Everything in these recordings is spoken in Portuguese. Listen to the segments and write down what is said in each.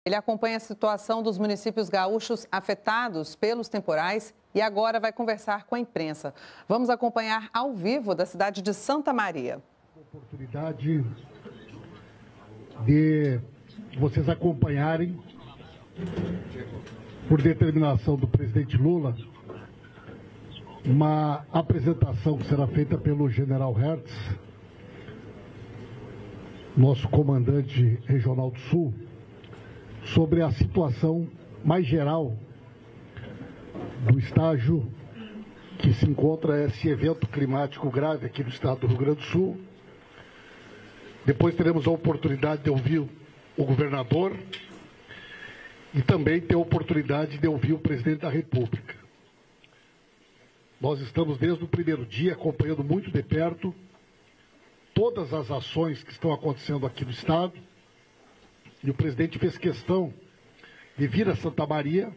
Ele acompanha a situação dos municípios gaúchos afetados pelos temporais e agora vai conversar com a imprensa. Vamos acompanhar ao vivo da cidade de Santa Maria. Oportunidade de vocês acompanharem, por determinação do presidente Lula, uma apresentação que será feita pelo general Hertz, nosso comandante regional do Sul, sobre a situação mais geral do estágio que se encontra esse evento climático grave aqui no estado do Rio Grande do Sul. Depois teremos a oportunidade de ouvir o governador e também ter a oportunidade de ouvir o presidente da República. Nós estamos desde o primeiro dia acompanhando muito de perto todas as ações que estão acontecendo aqui no estado, e o presidente fez questão de vir a Santa Maria,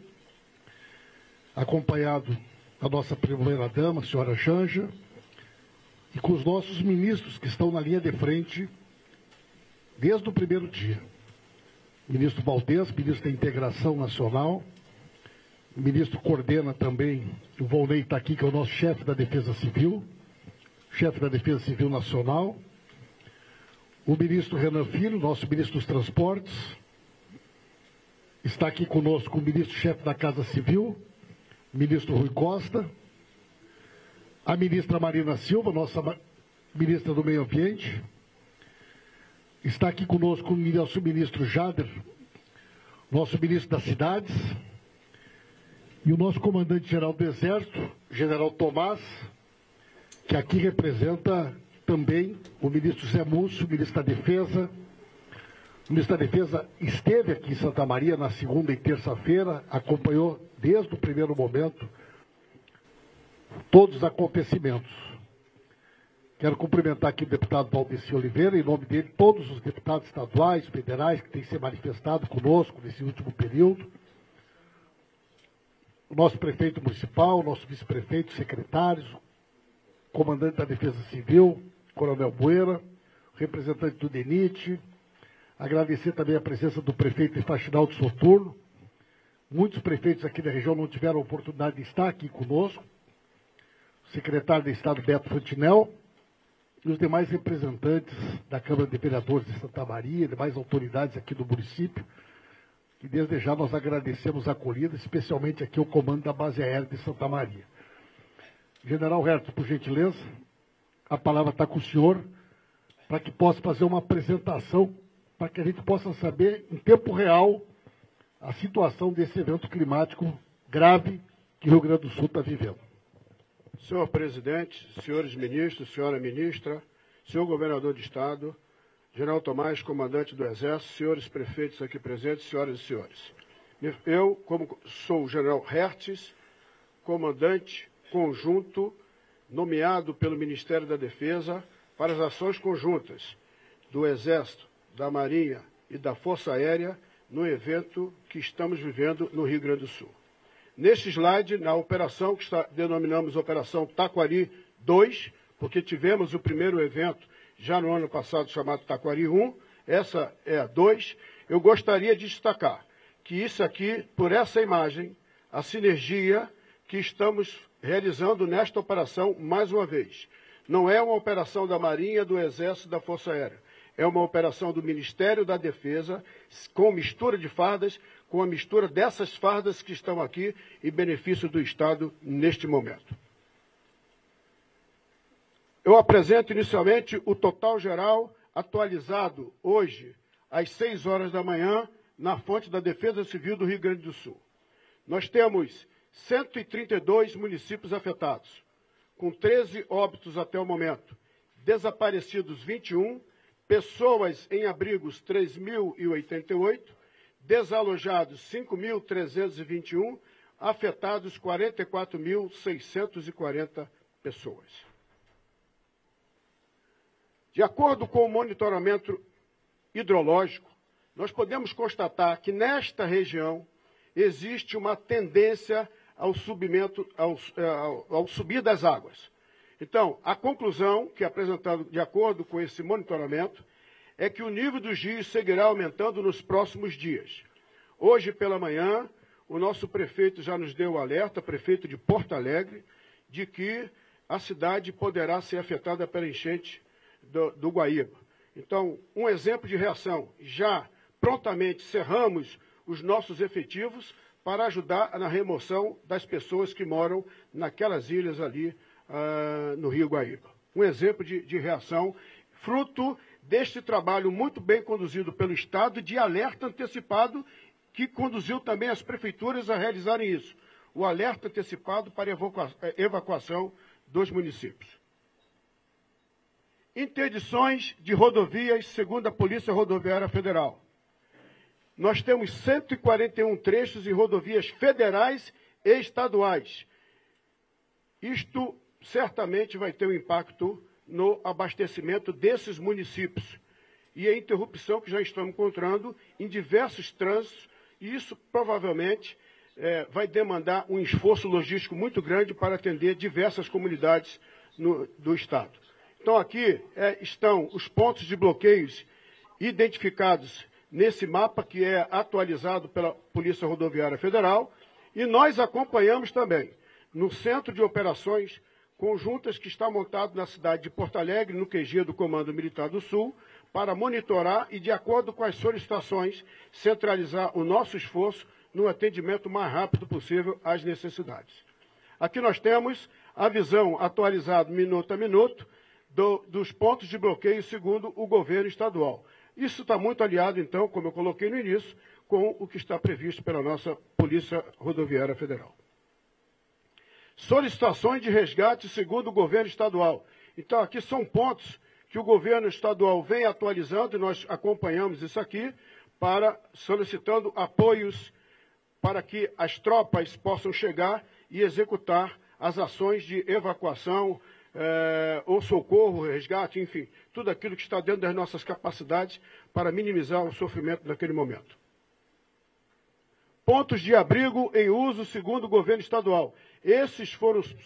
acompanhado da nossa primeira-dama, a senhora Janja, e com os nossos ministros que estão na linha de frente desde o primeiro dia. O ministro Valdez, ministro da Integração Nacional, o ministro coordena também, o Volney está aqui, que é o nosso chefe da Defesa Civil, chefe da Defesa Civil Nacional, o ministro Renan Filho, nosso ministro dos Transportes, está aqui conosco o ministro-chefe da Casa Civil, o ministro Rui Costa, a ministra Marina Silva, nossa ministra do Meio Ambiente, está aqui conosco o nosso ministro Jader, nosso ministro das Cidades, e o nosso comandante-geral do Exército, general Tomás, que aqui representa também o ministro Zé Múcio, ministro da Defesa. O ministro da Defesa esteve aqui em Santa Maria na segunda e terça-feira, acompanhou desde o primeiro momento todos os acontecimentos. Quero cumprimentar aqui o deputado Valdeci Oliveira, em nome dele, todos os deputados estaduais, federais, que têm se manifestado conosco nesse último período. O nosso prefeito municipal, o nosso vice-prefeito, secretários, comandante da Defesa Civil, Coronel Bueira, representante do DENIT, agradecer também a presença do prefeito Faxinaldo Soturno. Muitos prefeitos aqui da região não tiveram a oportunidade de estar aqui conosco, o secretário de Estado Beto Fantinel, e os demais representantes da Câmara de Vereadores de Santa Maria, demais autoridades aqui do município, que desde já nós agradecemos a acolhida, especialmente aqui o comando da Base Aérea de Santa Maria. General Hertz, por gentileza, a palavra está com o senhor, para que possa fazer uma apresentação, para que a gente possa saber, em tempo real, a situação desse evento climático grave que o Rio Grande do Sul está vivendo. Senhor presidente, senhores ministros, senhora ministra, senhor governador de estado, general Tomás, comandante do Exército, senhores prefeitos aqui presentes, senhoras e senhores. Eu, como sou o general Hertz, comandante conjunto nomeado pelo Ministério da Defesa para as ações conjuntas do Exército, da Marinha e da Força Aérea no evento que estamos vivendo no Rio Grande do Sul. Neste slide, na operação que denominamos Operação Taquari 2, porque tivemos o primeiro evento já no ano passado chamado Taquari 1, essa é a 2, eu gostaria de destacar que isso aqui, por essa imagem, a sinergia que estamos realizando nesta operação, mais uma vez, não é uma operação da Marinha, do Exército, da Força Aérea. É uma operação do Ministério da Defesa, com mistura de fardas, com a mistura dessas fardas que estão aqui em benefício do Estado neste momento. Eu apresento inicialmente o total geral atualizado hoje, às 6 horas da manhã, na fonte da Defesa Civil do Rio Grande do Sul. Nós temos 132 municípios afetados, com 13 óbitos até o momento, desaparecidos 21, pessoas em abrigos 3.088, desalojados 5.321, afetados 44.640 pessoas. De acordo com o monitoramento hidrológico, nós podemos constatar que nesta região existe uma tendência ao subir das águas. Então, a conclusão que é apresentada de acordo com esse monitoramento é que o nível dos rios seguirá aumentando nos próximos dias. Hoje pela manhã, o nosso prefeito já nos deu o alerta, prefeito de Porto Alegre, de que a cidade poderá ser afetada pela enchente do Guaíba. Então, um exemplo de reação, já prontamente cerramos os nossos efetivos para ajudar na remoção das pessoas que moram naquelas ilhas ali no Rio Guaíba. Um exemplo de reação, fruto deste trabalho muito bem conduzido pelo Estado, de alerta antecipado, que conduziu também as prefeituras a realizarem isso. O alerta antecipado para evacuação dos municípios. Interdições de rodovias, segundo a Polícia Rodoviária Federal. Nós temos 141 trechos em rodovias federais e estaduais. Isto certamente vai ter um impacto no abastecimento desses municípios. E a interrupção que já estamos encontrando em diversos trânsitos, e isso provavelmente vai demandar um esforço logístico muito grande para atender diversas comunidades do Estado. Então, aqui estão os pontos de bloqueios identificados nesse mapa, que é atualizado pela Polícia Rodoviária Federal, e nós acompanhamos também no Centro de Operações Conjuntas, que está montado na cidade de Porto Alegre, no QG do Comando Militar do Sul, para monitorar e, de acordo com as solicitações, centralizar o nosso esforço no atendimento mais rápido possível às necessidades. Aqui nós temos a visão atualizada minuto a minuto dos pontos de bloqueio segundo o governo estadual. Isso está muito aliado, então, como eu coloquei no início, com o que está previsto pela nossa Polícia Rodoviária Federal. Solicitações de resgate segundo o governo estadual. Então, aqui são pontos que o governo estadual vem atualizando, e nós acompanhamos isso aqui, solicitando apoios para que as tropas possam chegar e executar as ações de evacuação, ou socorro, resgate, enfim, tudo aquilo que está dentro das nossas capacidades para minimizar o sofrimento naquele momento. Pontos de abrigo em uso segundo o governo estadual. Esses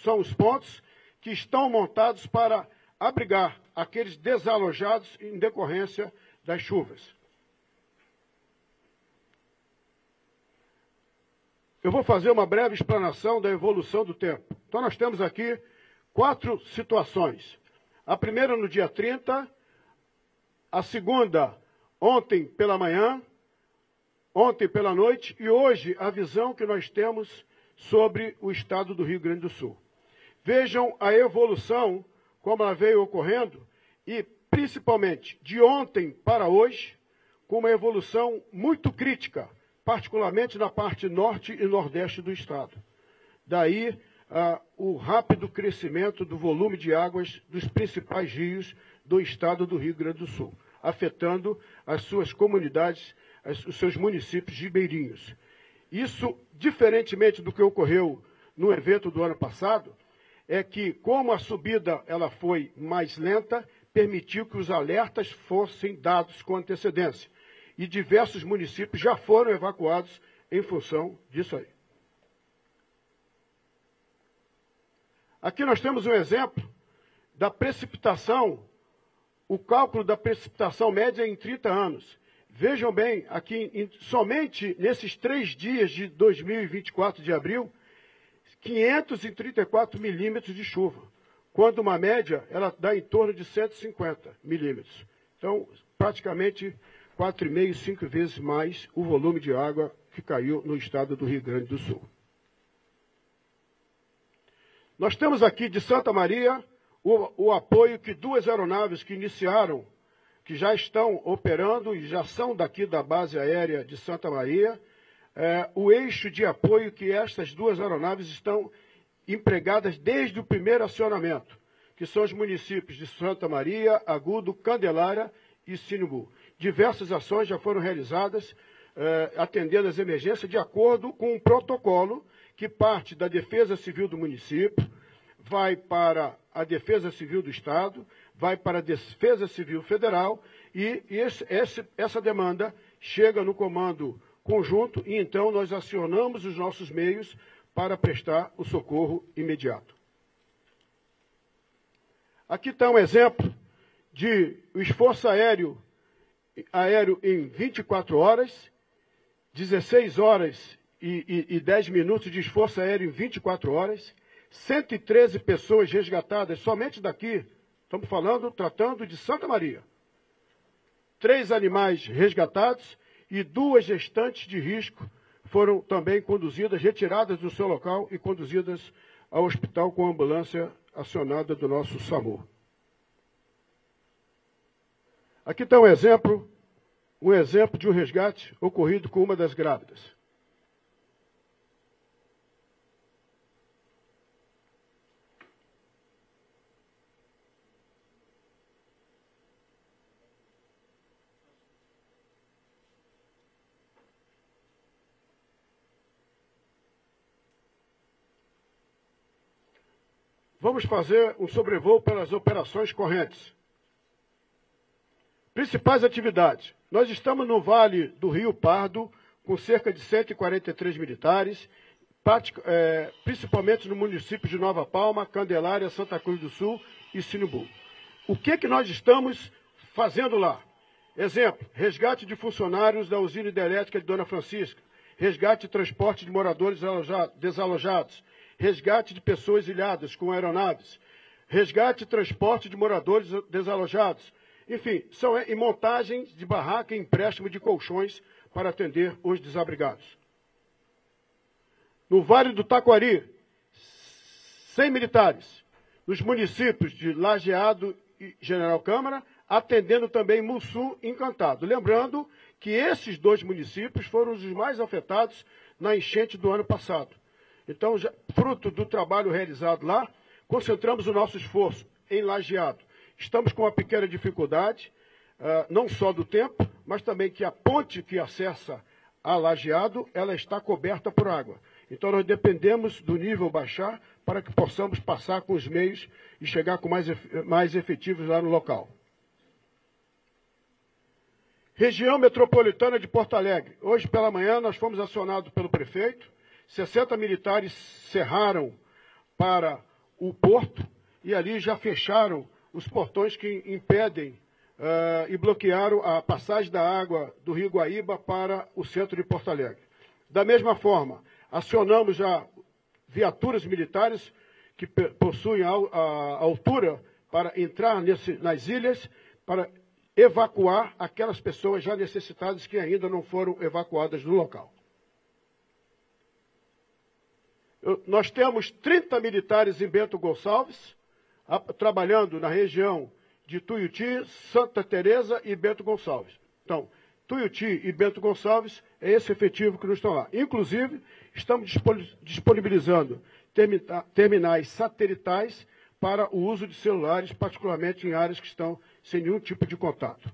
são os pontos que estão montados para abrigar aqueles desalojados em decorrência das chuvas. Eu vou fazer uma breve explanação da evolução do tempo. Então, nós temos aqui 4 situações. A primeira no dia 30, a segunda ontem pela manhã, ontem pela noite e hoje a visão que nós temos sobre o estado do Rio Grande do Sul. Vejam a evolução, como ela veio ocorrendo, e principalmente de ontem para hoje, com uma evolução muito crítica, particularmente na parte norte e nordeste do estado. Daí o rápido crescimento do volume de águas dos principais rios do estado do Rio Grande do Sul, afetando as suas comunidades, os seus municípios ribeirinhos. Isso, diferentemente do que ocorreu no evento do ano passado, é que, como a subida ela foi mais lenta, permitiu que os alertas fossem dados com antecedência. E diversos municípios já foram evacuados em função disso aí. Aqui nós temos um exemplo da precipitação, o cálculo da precipitação média em 30 anos. Vejam bem, aqui somente nesses 3 dias de 2024 de abril, 534 milímetros de chuva, quando uma média ela dá em torno de 150 milímetros. Então, praticamente 4,5, 5 vezes mais o volume de água que caiu no estado do Rio Grande do Sul. Nós temos aqui de Santa Maria o apoio que 2 aeronaves que iniciaram, que já estão operando e já são daqui da base aérea de Santa Maria, o eixo de apoio que estas 2 aeronaves estão empregadas desde o primeiro acionamento, que são os municípios de Santa Maria, Agudo, Candelária e Sinimbu. Diversas ações já foram realizadas, atendendo às emergências de acordo com um protocolo que parte da Defesa Civil do município, vai para a Defesa Civil do Estado, vai para a Defesa Civil Federal e essa demanda chega no comando conjunto e então nós acionamos os nossos meios para prestar o socorro imediato. Aqui está um exemplo de o esforço aéreo em 24 horas, 16 horas e 10 minutos de esforço aéreo em 24 horas, 113 pessoas resgatadas somente daqui, estamos tratando de Santa Maria. 3 animais resgatados e 2 gestantes de risco foram também conduzidas, retiradas do seu local e conduzidas ao hospital com a ambulância acionada do nosso SAMU. Aqui está um exemplo de um resgate ocorrido com uma das grávidas. Vamos fazer um sobrevoo pelas operações correntes. Principais atividades. Nós estamos no Vale do Rio Pardo, com cerca de 143 militares, principalmente no município de Nova Palma, Candelária, Santa Cruz do Sul e Sinimbu. O que nós estamos fazendo lá? Exemplo, resgate de funcionários da usina hidrelétrica de Dona Francisca, resgate e transporte de moradores desalojados, resgate de pessoas ilhadas com aeronaves, resgate e transporte de moradores desalojados. Enfim, são em montagens de barraca e empréstimo de colchões para atender os desabrigados. No Vale do Taquari, 100 militares. Nos municípios de Lajeado e General Câmara, atendendo também Mussum e Encantado. Lembrando que esses 2 municípios foram os mais afetados na enchente do ano passado. Então, fruto do trabalho realizado lá, concentramos o nosso esforço em Lajeado. Estamos com uma pequena dificuldade, não só do tempo, mas também que a ponte que acessa a Lajeado, ela está coberta por água. Então, nós dependemos do nível baixar para que possamos passar com os meios e chegar com mais efetivos lá no local. Região Metropolitana de Porto Alegre. Hoje pela manhã nós fomos acionados pelo prefeito, 60 militares cerraram para o porto e ali já fecharam os portões que impedem e bloquearam a passagem da água do Rio Guaíba para o centro de Porto Alegre. Da mesma forma, acionamos já viaturas militares que possuem a altura para entrar nas ilhas, para evacuar aquelas pessoas já necessitadas que ainda não foram evacuadas do local. Nós temos 30 militares em Bento Gonçalves, trabalhando na região de Tuiuti, Santa Teresa e Bento Gonçalves. Então, Tuiuti e Bento Gonçalves é esse efetivo que nos estão lá. Inclusive, estamos disponibilizando terminais satelitais para o uso de celulares, particularmente em áreas que estão sem nenhum tipo de contato.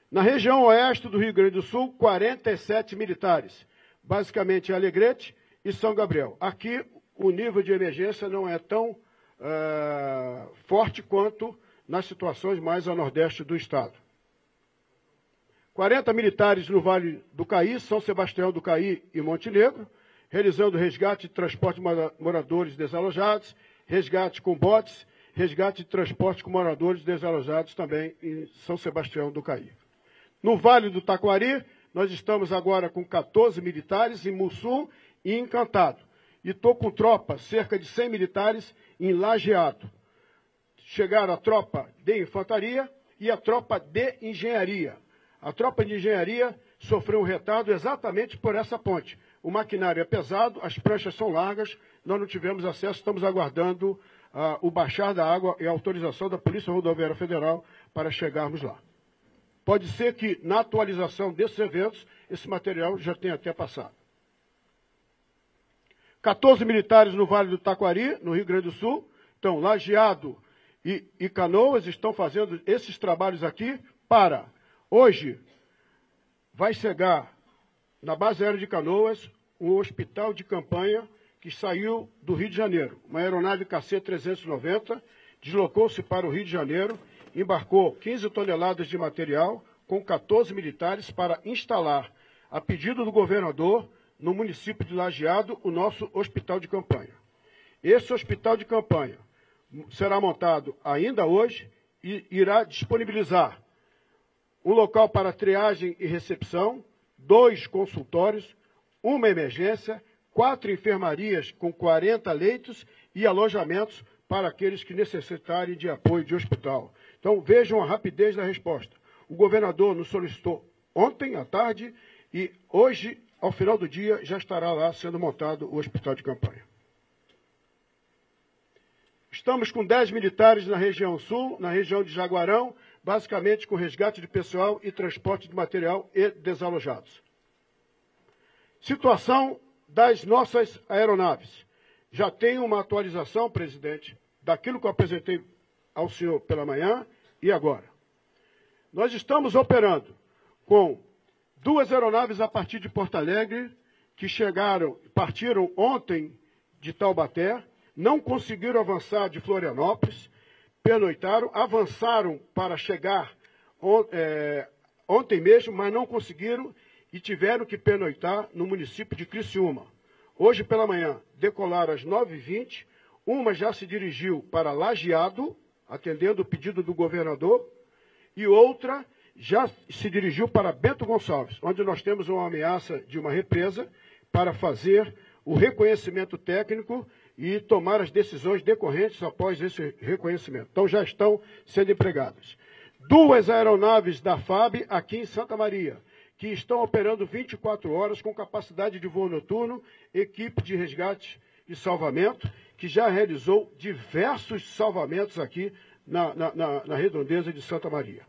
Na região oeste do Rio Grande do Sul, 47 militares, basicamente Alegrete e São Gabriel. Aqui, o nível de emergência não é tão forte quanto nas situações mais a nordeste do estado. 40 militares no Vale do Caí, São Sebastião do Caí e Montenegro, realizando resgate e transporte de moradores desalojados, resgate com botes, resgate e transporte com moradores desalojados também em São Sebastião do Caí. No Vale do Taquari, nós estamos agora com 14 militares em Mussum e Encantado. E estou com tropa, cerca de 100 militares em Lajeado. Chegaram a tropa de infantaria e a tropa de engenharia. A tropa de engenharia sofreu um retardo exatamente por essa ponte. O maquinário é pesado, as pranchas são largas, nós não tivemos acesso, estamos aguardando o baixar da água e a autorização da Polícia Rodoviária Federal para chegarmos lá. Pode ser que, na atualização desses eventos, esse material já tenha até passado. 14 militares no Vale do Taquari, no Rio Grande do Sul. Então, Lajeado e Canoas estão fazendo esses trabalhos aqui para... Hoje, vai chegar na base aérea de Canoas um hospital de campanha que saiu do Rio de Janeiro. Uma aeronave KC-390 deslocou-se para o Rio de Janeiro, embarcou 15 toneladas de material com 14 militares para instalar, a pedido do governador, no município de Lajeado, o nosso hospital de campanha. Esse hospital de campanha será montado ainda hoje e irá disponibilizar um local para triagem e recepção, 2 consultórios, uma emergência, 4 enfermarias com 40 leitos e alojamentos para aqueles que necessitarem de apoio de hospital. Então, vejam a rapidez da resposta. O governador nos solicitou ontem à tarde e hoje, ao final do dia, já estará lá sendo montado o hospital de campanha. Estamos com 10 militares na região sul, na região de Jaguarão, basicamente com resgate de pessoal e transporte de material e desalojados. Situação das nossas aeronaves. Já tem uma atualização, presidente, daquilo que eu apresentei ao senhor pela manhã e agora. Nós estamos operando com 2 aeronaves a partir de Porto Alegre, que partiram ontem de Taubaté, não conseguiram avançar de Florianópolis, pernoitaram, avançaram para chegar ontem mesmo, mas não conseguiram e tiveram que pernoitar no município de Criciúma. Hoje pela manhã, decolaram às 9h20, uma já se dirigiu para Lajeado, atendendo o pedido do governador, e outra já se dirigiu para Bento Gonçalves, onde nós temos uma ameaça de uma represa para fazer o reconhecimento técnico e tomar as decisões decorrentes após esse reconhecimento. Então, já estão sendo empregadas. 2 aeronaves da FAB aqui em Santa Maria, que estão operando 24 horas com capacidade de voo noturno, equipe de resgate e salvamento, que já realizou diversos salvamentos aqui na redondeza de Santa Maria.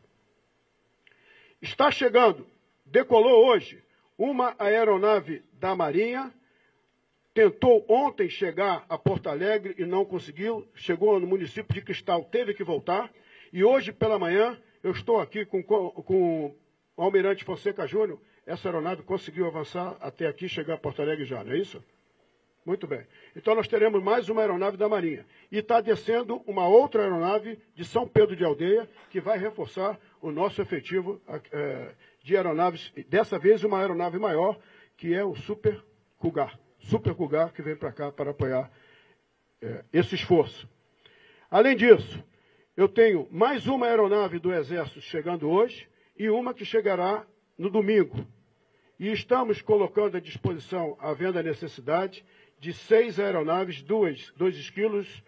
Está chegando, decolou hoje, uma aeronave da Marinha, tentou ontem chegar a Porto Alegre e não conseguiu, chegou no município de Cristal, teve que voltar, e hoje pela manhã eu estou aqui com o Almirante Fonseca Júnior, essa aeronave conseguiu avançar até aqui, chegar a Porto Alegre já, não é isso? Muito bem. Então nós teremos mais uma aeronave da Marinha. E está descendo uma outra aeronave de São Pedro de Aldeia, que vai reforçar o nosso efetivo de aeronaves. Dessa vez uma aeronave maior, que é o Super Cougar. Super Cougar, que vem para cá para apoiar esse esforço. Além disso, eu tenho mais uma aeronave do Exército chegando hoje e uma que chegará no domingo. E estamos colocando à disposição, havendo a necessidade, de 6 aeronaves, 2 esquilos,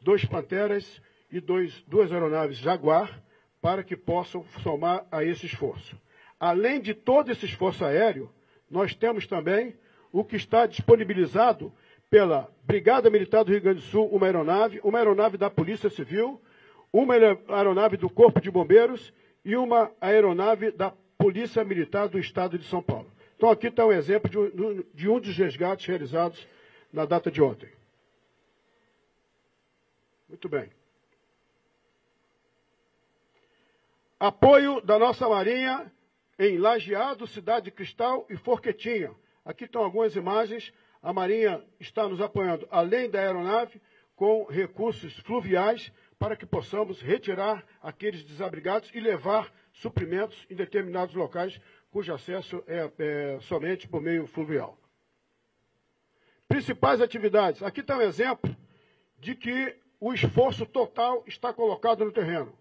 2 Panteras e 2 aeronaves Jaguar, para que possam somar a esse esforço. Além de todo esse esforço aéreo, nós temos também o que está disponibilizado pela Brigada Militar do Rio Grande do Sul, uma aeronave da Polícia Civil, uma aeronave do Corpo de Bombeiros e uma aeronave da Polícia Militar do Estado de São Paulo. Então aqui está um exemplo de um dos resgates realizados na data de ontem. Muito bem. Apoio da nossa Marinha em Lajeado, Cidade de Cristal e Forquetinha. Aqui estão algumas imagens. A Marinha está nos apoiando, além da aeronave, com recursos fluviais para que possamos retirar aqueles desabrigados e levar suprimentos em determinados locais cujo acesso é somente por meio fluvial. Principais atividades. Aqui está um exemplo de que o esforço total está colocado no terreno.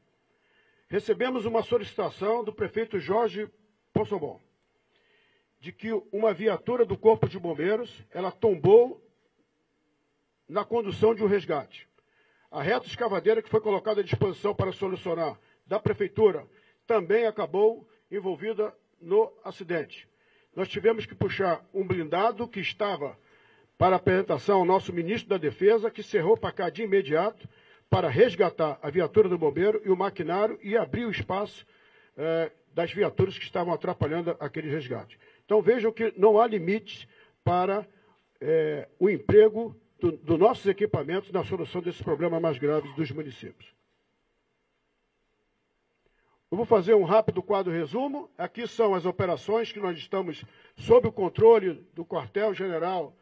Recebemos uma solicitação do prefeito Jorge Ponsonbon, de que uma viatura do Corpo de Bombeiros, ela tombou na condução de um resgate. A reta escavadeira que foi colocada à disposição para solucionar da prefeitura também acabou envolvida no acidente. Nós tivemos que puxar um blindado que estava para apresentação ao nosso ministro da Defesa, que cerrou para cá de imediato para resgatar a viatura do bombeiro e o maquinário e abrir o espaço das viaturas que estavam atrapalhando aquele resgate. Então vejam que não há limites para o emprego dos nossos equipamentos na solução desses problemas mais graves dos municípios. Eu vou fazer um rápido quadro resumo. Aqui são as operações que nós estamos sob o controle do quartel-general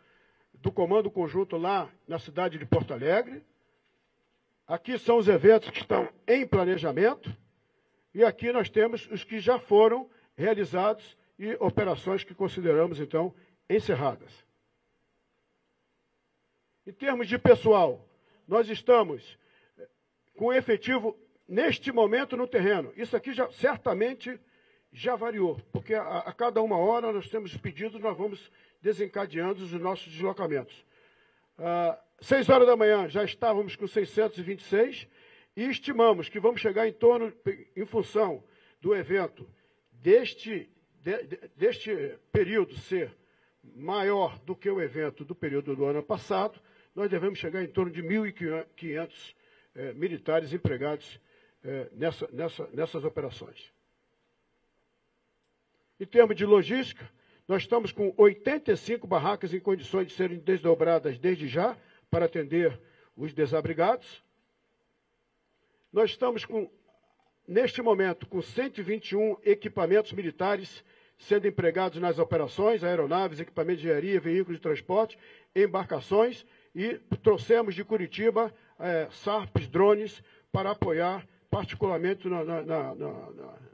do Comando Conjunto lá na cidade de Porto Alegre. Aqui são os eventos que estão em planejamento. E aqui nós temos os que já foram realizados e operações que consideramos, então, encerradas. Em termos de pessoal, nós estamos com efetivo, neste momento, no terreno. Isso aqui já certamente já variou, porque a cada 1 hora nós temos pedidos, nós vamos desencadeando os nossos deslocamentos. 6 horas da manhã já estávamos com 626 e estimamos que vamos chegar em função do evento deste período ser maior do que o evento do período do ano passado, nós devemos chegar em torno de 1.500 militares empregados nessas operações. Em termos de logística, nós estamos com 85 barracas em condições de serem desdobradas desde já para atender os desabrigados. Nós estamos neste momento, com 121 equipamentos militares sendo empregados nas operações, aeronaves, equipamentos de engenharia, veículos de transporte, embarcações, e trouxemos de Curitiba SARPs, drones, para apoiar particularmente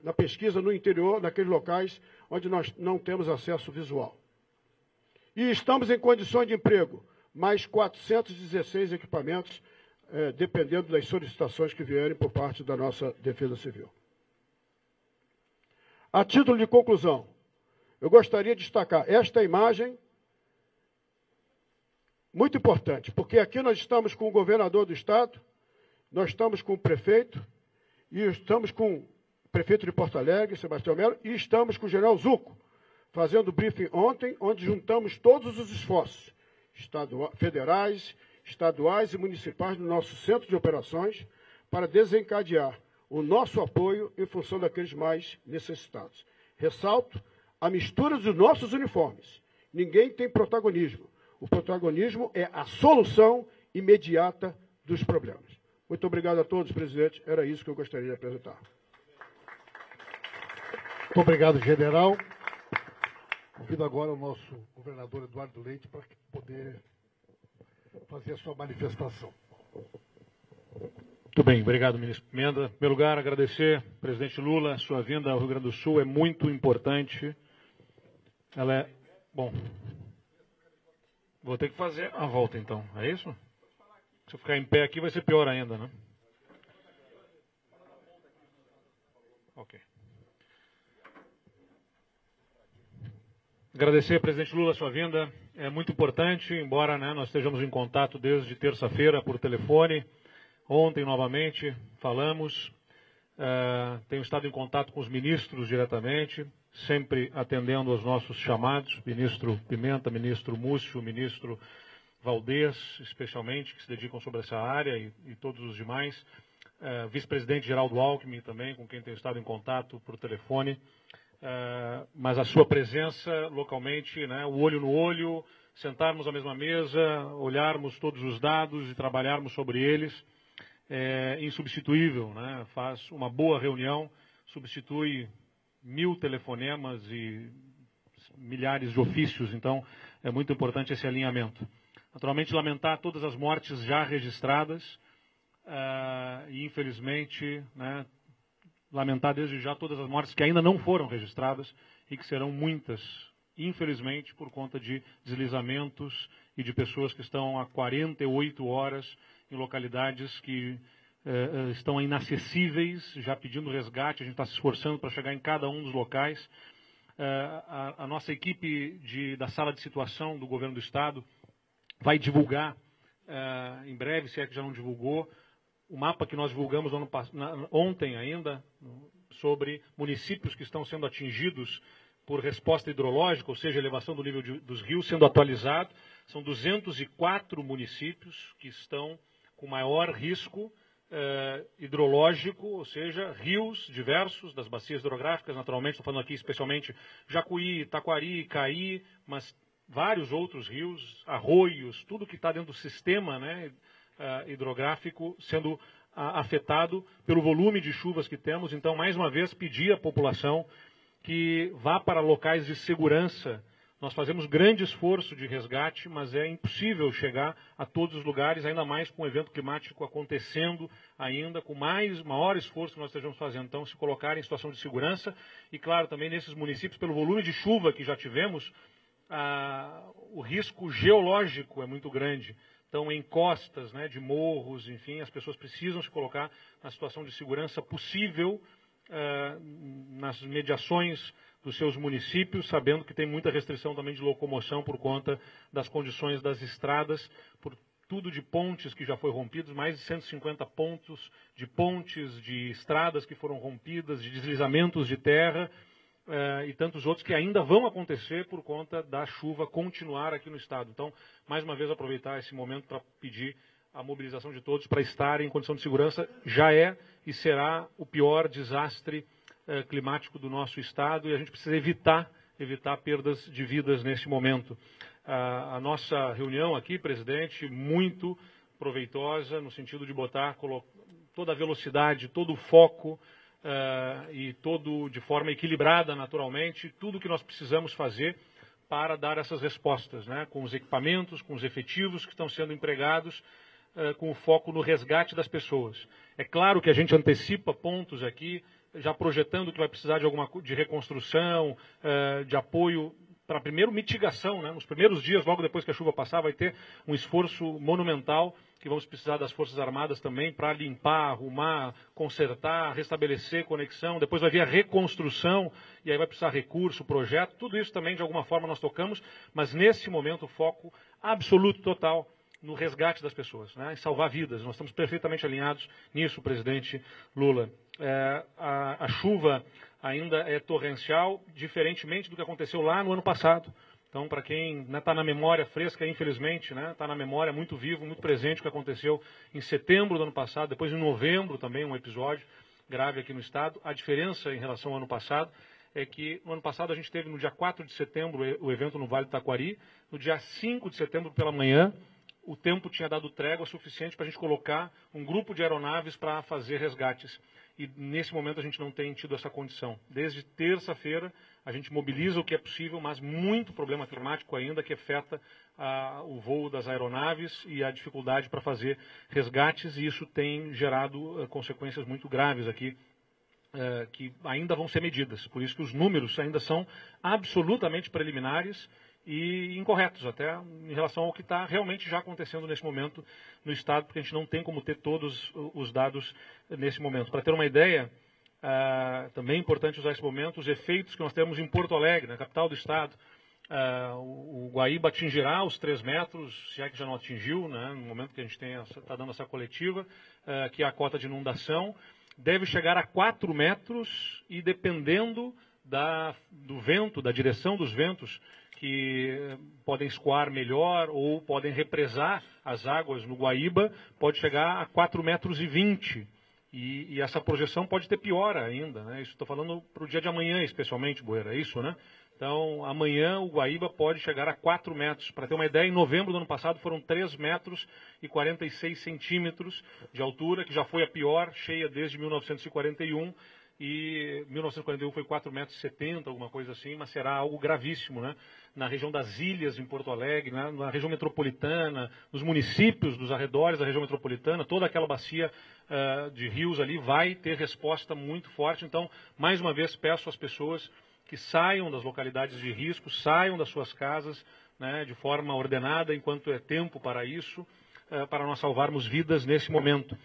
na pesquisa no interior, naqueles locais onde nós não temos acesso visual. E estamos em condições de emprego, mais 416 equipamentos, dependendo das solicitações que vierem por parte da nossa Defesa Civil. A título de conclusão, eu gostaria de destacar esta imagem, muito importante, porque aqui nós estamos com o governador do estado, nós estamos com o prefeito, e estamos com o prefeito de Porto Alegre, Sebastião Melo, e estamos com o general Zucco, fazendo briefing ontem, onde juntamos todos os esforços, federais, estaduais e municipais do nosso centro de operações, para desencadear o nosso apoio em função daqueles mais necessitados. Ressalto a mistura dos nossos uniformes. Ninguém tem protagonismo. O protagonismo é a solução imediata dos problemas. Muito obrigado a todos, presidente. Era isso que eu gostaria de apresentar. Muito obrigado, general. Convido agora o nosso governador Eduardo Leite para poder fazer a sua manifestação. Muito bem, obrigado, ministro Pimenta. Em primeiro lugar, agradecer, presidente Lula, sua vinda ao Rio Grande do Sul é muito importante. Ela é... Bom, vou ter que fazer a volta, então. É isso? Se eu ficar em pé aqui, vai ser pior ainda, né? Ok. Agradecer, presidente Lula, a sua vinda. É muito importante, embora nós estejamos em contato desde terça-feira por telefone. Ontem, novamente, falamos. Tenho estado em contato com os ministros diretamente, sempre atendendo aos nossos chamados. Ministro Pimenta, ministro Múcio, ministro Valdez, especialmente, que se dedicam sobre essa área, e todos os demais. Vice-presidente Geraldo Alckmin também, com quem tenho estado em contato por telefone. Mas a sua presença localmente, o olho no olho, sentarmos à mesma mesa, olharmos todos os dados e trabalharmos sobre eles, é insubstituível, Faz uma boa reunião, substitui 1000 telefonemas e milhares de ofícios, então é muito importante esse alinhamento. Naturalmente, lamentar todas as mortes já registradas e, infelizmente, lamentar desde já todas as mortes que ainda não foram registradas e que serão muitas, infelizmente, por conta de deslizamentos e de pessoas que estão há 48 horas em localidades que estão inacessíveis, já pedindo resgate. A gente está se esforçando para chegar em cada um dos locais. A nossa equipe da sala de situação do governo do estado vai divulgar em breve, se é que já não divulgou, o mapa que nós divulgamos ontem ainda, sobre municípios que estão sendo atingidos por resposta hidrológica, ou seja, elevação do nível dos rios sendo atualizado. São 204 municípios que estão com maior risco hidrológico, ou seja, rios diversos das bacias hidrográficas, naturalmente, estou falando aqui especialmente Jacuí, Taquari, Caí, mas vários outros rios, arroios, tudo que está dentro do sistema hidrográfico sendo afetado pelo volume de chuvas que temos. Então, mais uma vez, pedir à população que vá para locais de segurança. Nós fazemos grande esforço de resgate, mas é impossível chegar a todos os lugares, ainda mais com o evento climático acontecendo ainda, com maior esforço que nós estejamos fazendo. Então, se colocar em situação de segurança, e claro, também nesses municípios, pelo volume de chuva que já tivemos, o risco geológico é muito grande. Então, em costas de morros, enfim, as pessoas precisam se colocar na situação de segurança possível nas mediações dos seus municípios, sabendo que tem muita restrição também de locomoção por conta das condições das estradas, por tudo de pontes que já foi rompidos, mais de 150 pontos de pontes, de estradas que foram rompidas, de deslizamentos de terra, e tantos outros que ainda vão acontecer por conta da chuva continuar aqui no estado. Então, mais uma vez, aproveitar esse momento para pedir a mobilização de todos para estarem em condição de segurança. Já é e será o pior desastre climático do nosso estado e a gente precisa evitar perdas de vidas nesse momento. A nossa reunião aqui, presidente, muito proveitosa no sentido de botar toda a velocidade, todo o foco e todo de forma equilibrada, naturalmente, tudo que nós precisamos fazer para dar essas respostas, né? Com os equipamentos, com os efetivos que estão sendo empregados, com o foco no resgate das pessoas. É claro que a gente antecipa pontos aqui, já projetando que vai precisar de reconstrução, de apoio para primeiro mitigação, né? Nos primeiros dias, logo depois que a chuva passar, vai ter um esforço monumental que vamos precisar das Forças Armadas também para limpar, arrumar, consertar, restabelecer conexão. Depois vai vir a reconstrução e aí vai precisar recurso, projeto. Tudo isso também de alguma forma nós tocamos, mas nesse momento o foco absoluto, total, no resgate das pessoas, né? Em salvar vidas. Nós estamos perfeitamente alinhados nisso, presidente Lula. A chuva ainda é torrencial, diferentemente do que aconteceu lá no ano passado. Então, para quem está na memória fresca, infelizmente, está na memória muito vivo, muito presente o que aconteceu em setembro do ano passado, depois em novembro também, um episódio grave aqui no estado. A diferença em relação ao ano passado é que no ano passado a gente teve no dia 4 de setembro o evento no Vale do Taquari, no dia 5 de setembro pela manhã, o tempo tinha dado trégua suficiente para a gente colocar um grupo de aeronaves para fazer resgates. E nesse momento a gente não tem tido essa condição. Desde terça-feira a gente mobiliza o que é possível, mas muito problema climático ainda que afeta o voo das aeronaves e a dificuldade para fazer resgates, e isso tem gerado consequências muito graves aqui, que ainda vão ser medidas. Por isso que os números ainda são absolutamente preliminares e incorretos até em relação ao que está realmente já acontecendo nesse momento no estado, porque a gente não tem como ter todos os dados nesse momento. Para ter uma ideia, também é importante usar esse momento, os efeitos que nós temos em Porto Alegre, na capital do estado. O Guaíba atingirá os 3 metros, se é que já não atingiu, né, no momento que a gente está dando essa coletiva, que é a cota de inundação, deve chegar a 4 metros e dependendo do vento, da direção dos ventos, que podem escoar melhor ou podem represar as águas no Guaíba, pode chegar a 4,20 metros. E essa projeção pode ter pior ainda, né? Isso estou falando para o dia de amanhã, especialmente, Boeira, é isso, né? Então, amanhã o Guaíba pode chegar a 4 metros. Para ter uma ideia, em novembro do ano passado foram 3 metros e 46 centímetros de altura, que já foi a pior cheia desde 1941. E 1941 foi 4,70 metros, alguma coisa assim, mas será algo gravíssimo, né? Na região das ilhas em Porto Alegre, né? Na região metropolitana, nos municípios dos arredores da região metropolitana, toda aquela bacia de rios ali vai ter resposta muito forte. Então, mais uma vez, peço às pessoas que saiam das localidades de risco, saiam das suas casas, né, de forma ordenada, enquanto é tempo para isso, para nós salvarmos vidas nesse momento.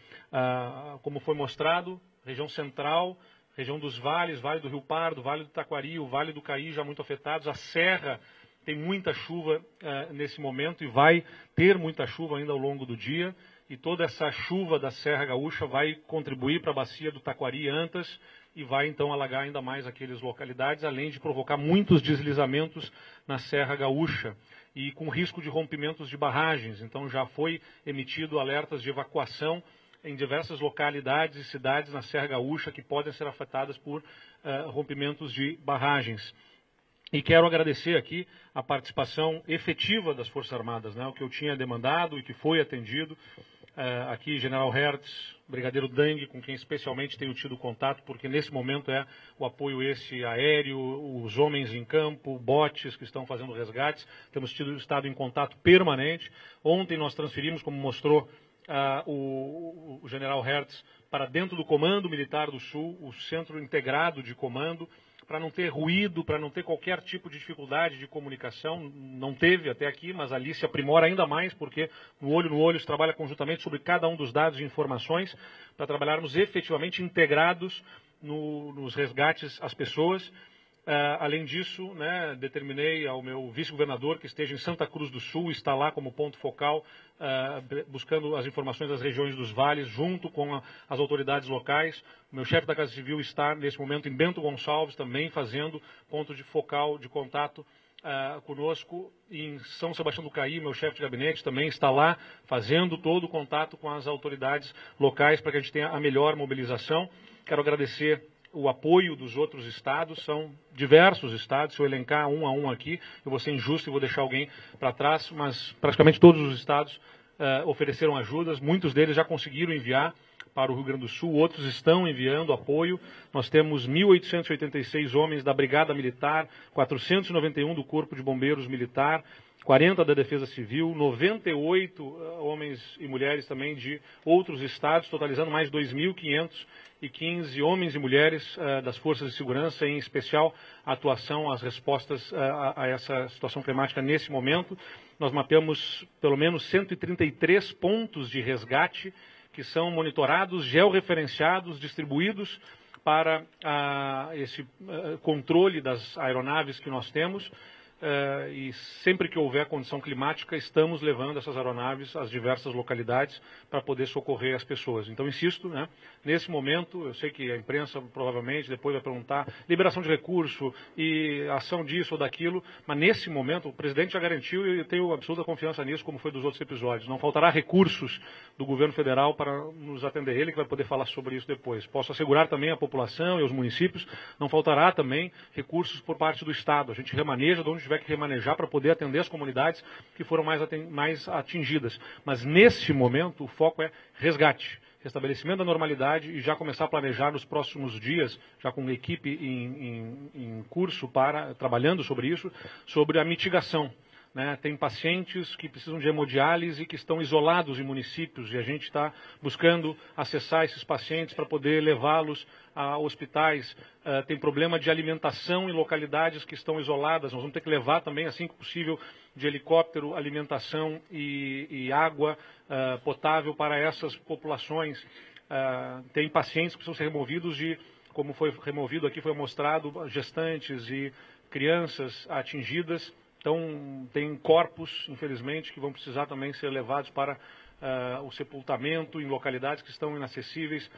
Como foi mostrado, região central, região dos vales, Vale do Rio Pardo, Vale do Taquari, o Vale do Caí já muito afetados, a Serra tem muita chuva nesse momento e vai ter muita chuva ainda ao longo do dia, e toda essa chuva da Serra Gaúcha vai contribuir para a bacia do Taquari e Antas e vai então alagar ainda mais aquelas localidades, além de provocar muitos deslizamentos na Serra Gaúcha e com risco de rompimentos de barragens. Então já foi emitido alertas de evacuação em diversas localidades e cidades na Serra Gaúcha que podem ser afetadas por rompimentos de barragens. E quero agradecer aqui a participação efetiva das Forças Armadas, né, o que eu tinha demandado e que foi atendido. Aqui, General Hertz, Brigadeiro Dang, com quem especialmente tenho tido contato, porque nesse momento é o apoio aéreo, os homens em campo, botes que estão fazendo resgates. Temos estado em contato permanente. Ontem nós transferimos, como mostrou o General Hertz, para dentro do Comando Militar do Sul, o Centro Integrado de Comando, para não ter ruído, para não ter qualquer tipo de dificuldade de comunicação. Não teve até aqui, mas ali se aprimora ainda mais, porque no olho se trabalha conjuntamente sobre cada um dos dados e informações, para trabalharmos efetivamente integrados nos resgates às pessoas. Além disso, né, determinei ao meu vice-governador que esteja em Santa Cruz do Sul, está lá como ponto focal, buscando as informações das regiões dos vales, junto com as autoridades locais. O meu chefe da Casa Civil está, nesse momento, em Bento Gonçalves, também fazendo ponto de focal de contato conosco. Em São Sebastião do Caí, meu chefe de gabinete também está lá, fazendo todo o contato com as autoridades locais para que a gente tenha a melhor mobilização. Quero agradecer o apoio dos outros estados, são diversos estados, se eu elencar um a um aqui, eu vou ser injusto e vou deixar alguém para trás, mas praticamente todos os estados ofereceram ajudas, muitos deles já conseguiram enviar para o Rio Grande do Sul, outros estão enviando apoio. Nós temos 1.886 homens da Brigada Militar, 491 do Corpo de Bombeiros Militar, 40 da Defesa Civil, 98 homens e mulheres também de outros estados, totalizando mais 2.515 homens e mulheres das Forças de Segurança, em especial a atuação, as respostas a essa situação climática nesse momento. Nós mapeamos pelo menos 133 pontos de resgate que são monitorados, georreferenciados, distribuídos para esse controle das aeronaves que nós temos. E sempre que houver condição climática, estamos levando essas aeronaves às diversas localidades para poder socorrer as pessoas. Então, insisto, né, nesse momento, eu sei que a imprensa provavelmente depois vai perguntar liberação de recurso e ação disso ou daquilo, mas nesse momento o presidente já garantiu e eu tenho absoluta confiança nisso, como foi dos outros episódios. Não faltará recursos do governo federal para nos atender, ele que vai poder falar sobre isso depois. Posso assegurar também à população e aos municípios, não faltará também recursos por parte do Estado. A gente remaneja de onde tiver que remanejar para poder atender as comunidades que foram mais atingidas. Mas nesse momento o foco é resgate, restabelecimento da normalidade e já começar a planejar nos próximos dias, já com uma equipe em curso trabalhando sobre isso, sobre a mitigação. Tem pacientes que precisam de hemodiálise que estão isolados em municípios e a gente está buscando acessar esses pacientes para poder levá-los a hospitais. Tem problema de alimentação em localidades que estão isoladas. Nós vamos ter que levar também, assim que possível, de helicóptero, alimentação e água potável para essas populações. Tem pacientes que precisam ser removidos como foi removido aqui, foi mostrado, gestantes e crianças atingidas. Então, tem corpos, infelizmente, que vão precisar também ser levados para o sepultamento em localidades que estão inacessíveis.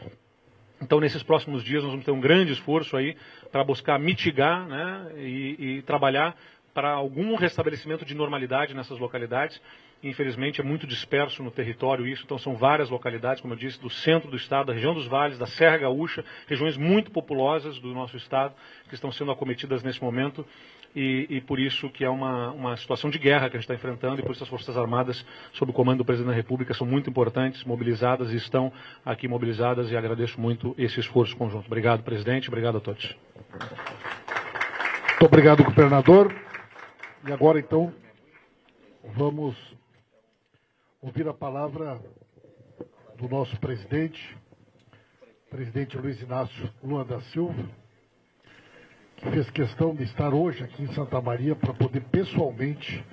Então, nesses próximos dias, nós vamos ter um grande esforço aí para buscar mitigar, né, e trabalhar para algum restabelecimento de normalidade nessas localidades. Infelizmente, é muito disperso no território isso, então são várias localidades, como eu disse, do centro do estado, da região dos vales, da Serra Gaúcha, regiões muito populosas do nosso estado, que estão sendo acometidas nesse momento. E por isso que é uma situação de guerra que a gente está enfrentando e por isso as Forças Armadas, sob o comando do Presidente da República, são muito importantes, mobilizadas e estão aqui mobilizadas e agradeço muito esse esforço conjunto. Obrigado, presidente, obrigado a todos. Muito obrigado, governador. E agora, então, vamos ouvir a palavra do nosso presidente Luiz Inácio Lula da Silva, que fez questão de estar hoje aqui em Santa Maria para poder pessoalmente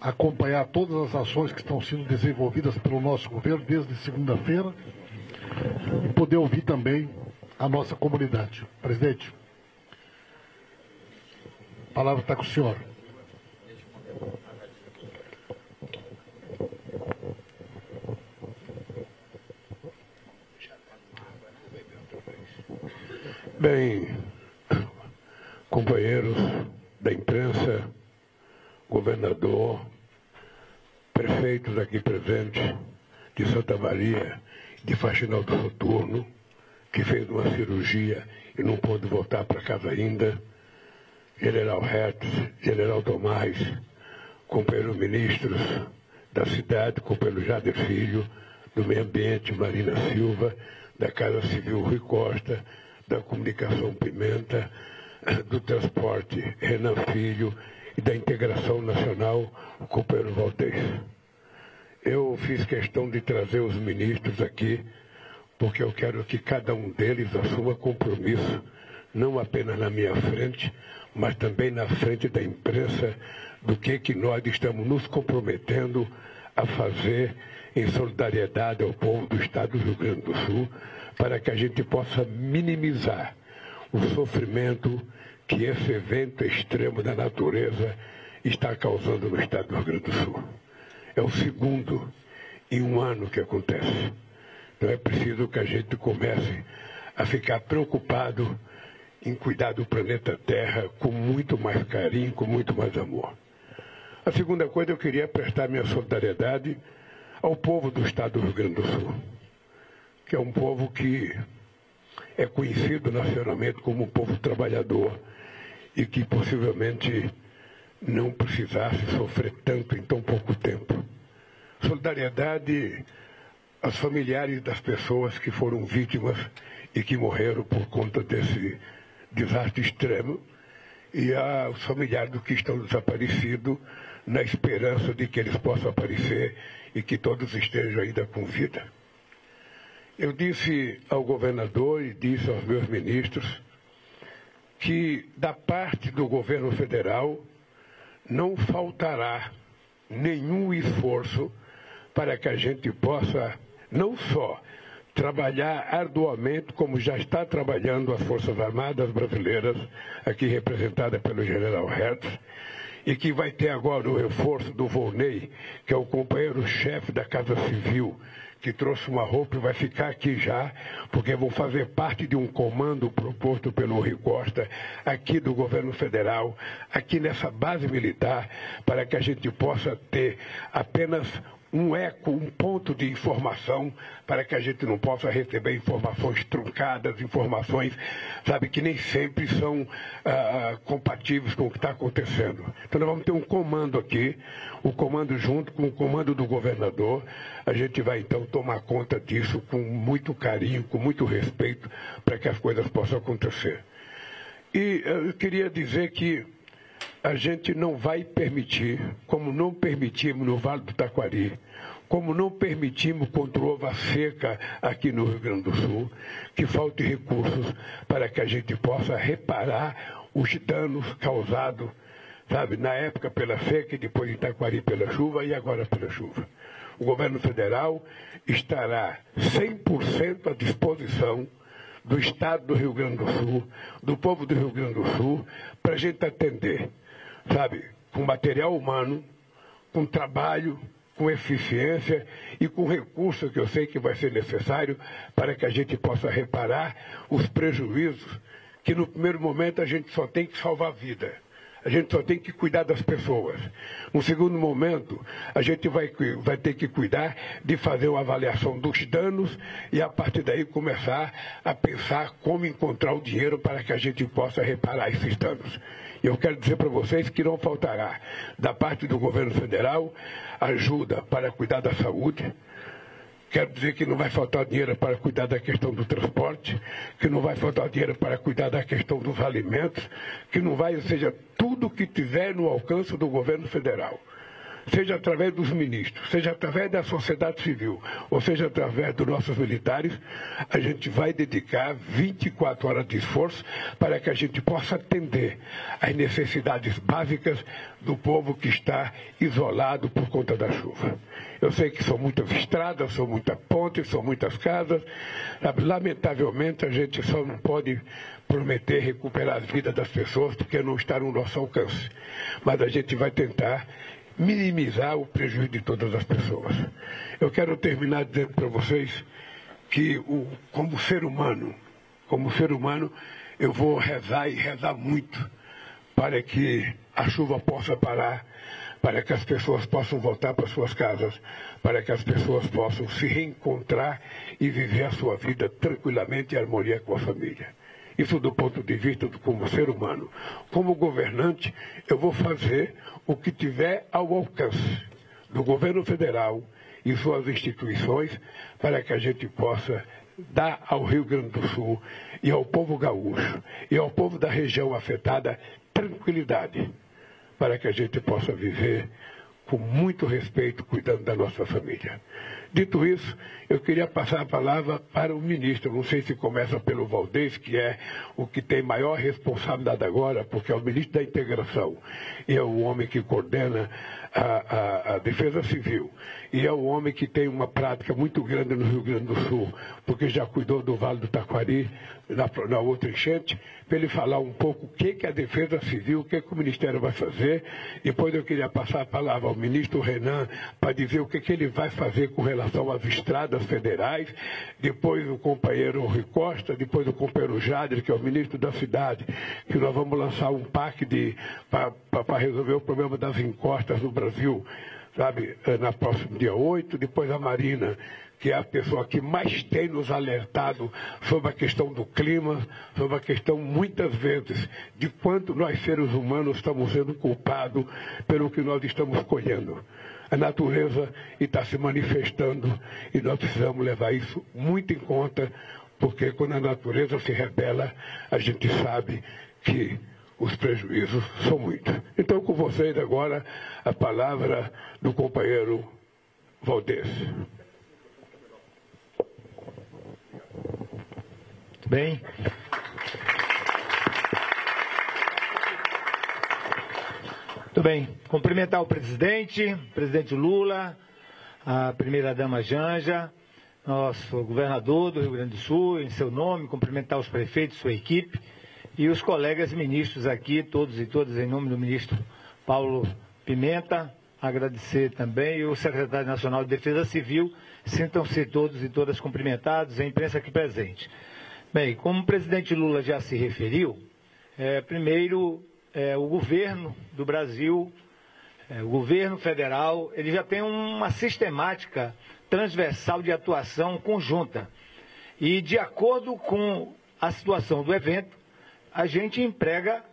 acompanhar todas as ações que estão sendo desenvolvidas pelo nosso governo desde segunda-feira e poder ouvir também a nossa comunidade. Presidente, a palavra está com o senhor. Bem, companheiros da imprensa, governador, prefeitos aqui presentes de Santa Maria, de Faxinal do Soturno, que fez uma cirurgia e não pôde voltar para casa ainda, General Hertz, General Tomás, companheiros ministros da cidade, companheiro Jader Filho, do Meio Ambiente, Marina Silva, da Casa Civil Rui Costa, da Comunicação Pimenta, do Transporte Renan Filho e da Integração Nacional, o companheiro Valdez. Eu fiz questão de trazer os ministros aqui, porque eu quero que cada um deles assuma compromisso, não apenas na minha frente, mas também na frente da imprensa, do que nós estamos nos comprometendo a fazer em solidariedade ao povo do Estado do Rio Grande do Sul, para que a gente possa minimizar o sofrimento que esse evento extremo da natureza está causando no estado do Rio Grande do Sul. É o segundo em um ano que acontece. Então é preciso que a gente comece a ficar preocupado em cuidar do planeta Terra com muito mais carinho, com muito mais amor. A segunda coisa, eu queria prestar minha solidariedade ao povo do estado do Rio Grande do Sul, que é um povo que é conhecido nacionalmente como um povo trabalhador e que possivelmente não precisasse sofrer tanto em tão pouco tempo. Solidariedade aos familiares das pessoas que foram vítimas e que morreram por conta desse desastre extremo e aos familiares dos que estão desaparecidos, na esperança de que eles possam aparecer e que todos estejam ainda com vida. Eu disse ao governador e disse aos meus ministros que da parte do governo federal não faltará nenhum esforço para que a gente possa não só trabalhar arduamente, como já está trabalhando as Forças Armadas Brasileiras, aqui representada pelo general Hertz, e que vai ter agora o reforço do Volney, que é o companheiro-chefe da Casa Civil, que trouxe uma roupa e vai ficar aqui já, porque vão fazer parte de um comando proposto pelo Rui Costa, aqui do governo federal, aqui nessa base militar, para que a gente possa ter apenas um eco, um ponto de informação, para que a gente não possa receber informações truncadas, informações, sabe, que nem sempre são compatíveis com o que está acontecendo. Então nós vamos ter um comando aqui, o comando junto com o comando do governador. A gente vai então tomar conta disso com muito carinho, com muito respeito, para que as coisas possam acontecer. E eu queria dizer que a gente não vai permitir, como não permitimos no Vale do Taquari, como não permitimos quando houve a seca aqui no Rio Grande do Sul, que falte recursos para que a gente possa reparar os danos causados, sabe, na época pela seca, e depois em Taquari pela chuva e agora pela chuva. O governo federal estará 100% à disposição do Estado do Rio Grande do Sul, do povo do Rio Grande do Sul, para a gente atender, sabe, com material humano, com trabalho, com eficiência e com recurso que eu sei que vai ser necessário para que a gente possa reparar os prejuízos, que no primeiro momento a gente só tem que salvar a vida. A gente só tem que cuidar das pessoas. No segundo momento, a gente vai ter que cuidar de fazer uma avaliação dos danos e, a partir daí, começar a pensar como encontrar o dinheiro para que a gente possa reparar esses danos. E eu quero dizer para vocês que não faltará, da parte do governo federal, ajuda para cuidar da saúde. Quero dizer que não vai faltar dinheiro para cuidar da questão do transporte, que não vai faltar dinheiro para cuidar da questão dos alimentos, que não vai, ou seja, tudo que tiver no alcance do governo federal, seja através dos ministros, seja através da sociedade civil, ou seja através dos nossos militares, a gente vai dedicar 24 horas de esforço para que a gente possa atender às necessidades básicas do povo que está isolado por conta da chuva. Eu sei que são muitas estradas, são muitas pontes, são muitas casas. Lamentavelmente, a gente só não pode prometer recuperar as vidas das pessoas porque não está no nosso alcance. Mas a gente vai tentar minimizar o prejuízo de todas as pessoas. Eu quero terminar dizendo para vocês que, como ser humano, eu vou rezar e rezar muito para que a chuva possa parar, para que as pessoas possam voltar para suas casas, para que as pessoas possam se reencontrar e viver a sua vida tranquilamente em harmonia com a família. Isso do ponto de vista como ser humano. Como governante, eu vou fazer o que tiver ao alcance do governo federal e suas instituições para que a gente possa dar ao Rio Grande do Sul e ao povo gaúcho e ao povo da região afetada tranquilidade, para que a gente possa viver com muito respeito, cuidando da nossa família. Dito isso, eu queria passar a palavra para o ministro. Não sei se começa pelo Valdez, que é o que tem maior responsabilidade agora, porque é o ministro da Integração e é o homem que coordena a Defesa Civil. E é o homem que tem uma prática muito grande no Rio Grande do Sul, porque já cuidou do Vale do Taquari, na outra enchente, para ele falar um pouco o que é a Defesa Civil, o que o Ministério vai fazer. Depois eu queria passar a palavra ao ministro Renan para dizer o que ele vai fazer com relação às estradas federais. Depois o companheiro Rui Costa, depois o companheiro Jader, que é o ministro da Cidade, que nós vamos lançar um PAC para resolver o problema das encostas no Brasil, sabe, na próxima dia 8, depois a Marina, que é a pessoa que mais tem nos alertado sobre a questão do clima, sobre a questão, muitas vezes, de quanto nós, seres humanos, estamos sendo culpados pelo que nós estamos colhendo. A natureza está se manifestando e nós precisamos levar isso muito em conta, porque quando a natureza se rebela, a gente sabe que os prejuízos são muitos. Então, com vocês agora, a palavra do companheiro Valdez. Muito bem. Muito bem. Cumprimentar o presidente Lula, a primeira-dama Janja, nosso governador do Rio Grande do Sul, em seu nome, cumprimentar os prefeitos, sua equipe, e os colegas ministros aqui, todos e todas, em nome do ministro Paulo Pimenta, agradecer também o secretário nacional de Defesa Civil. Sintam-se todos e todas cumprimentados, a imprensa aqui presente. Bem, como o presidente Lula já se referiu, primeiro, o governo do Brasil, o governo federal, ele já tem uma sistemática transversal de atuação conjunta. E, de acordo com a situação do evento, a gente emprega,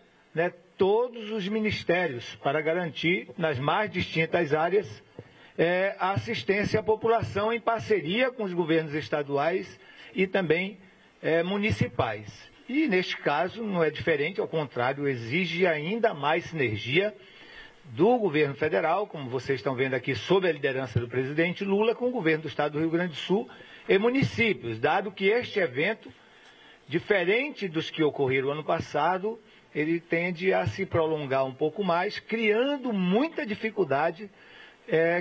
todos os ministérios para garantir, nas mais distintas áreas, a assistência à população em parceria com os governos estaduais e também municipais. E, neste caso, não é diferente, ao contrário, exige ainda mais sinergia do governo federal, como vocês estão vendo aqui, sob a liderança do presidente Lula, com o governo do estado do Rio Grande do Sul e municípios, dado que este evento, diferente dos que ocorreram ano passado, ele tende a se prolongar um pouco mais, criando muita dificuldade,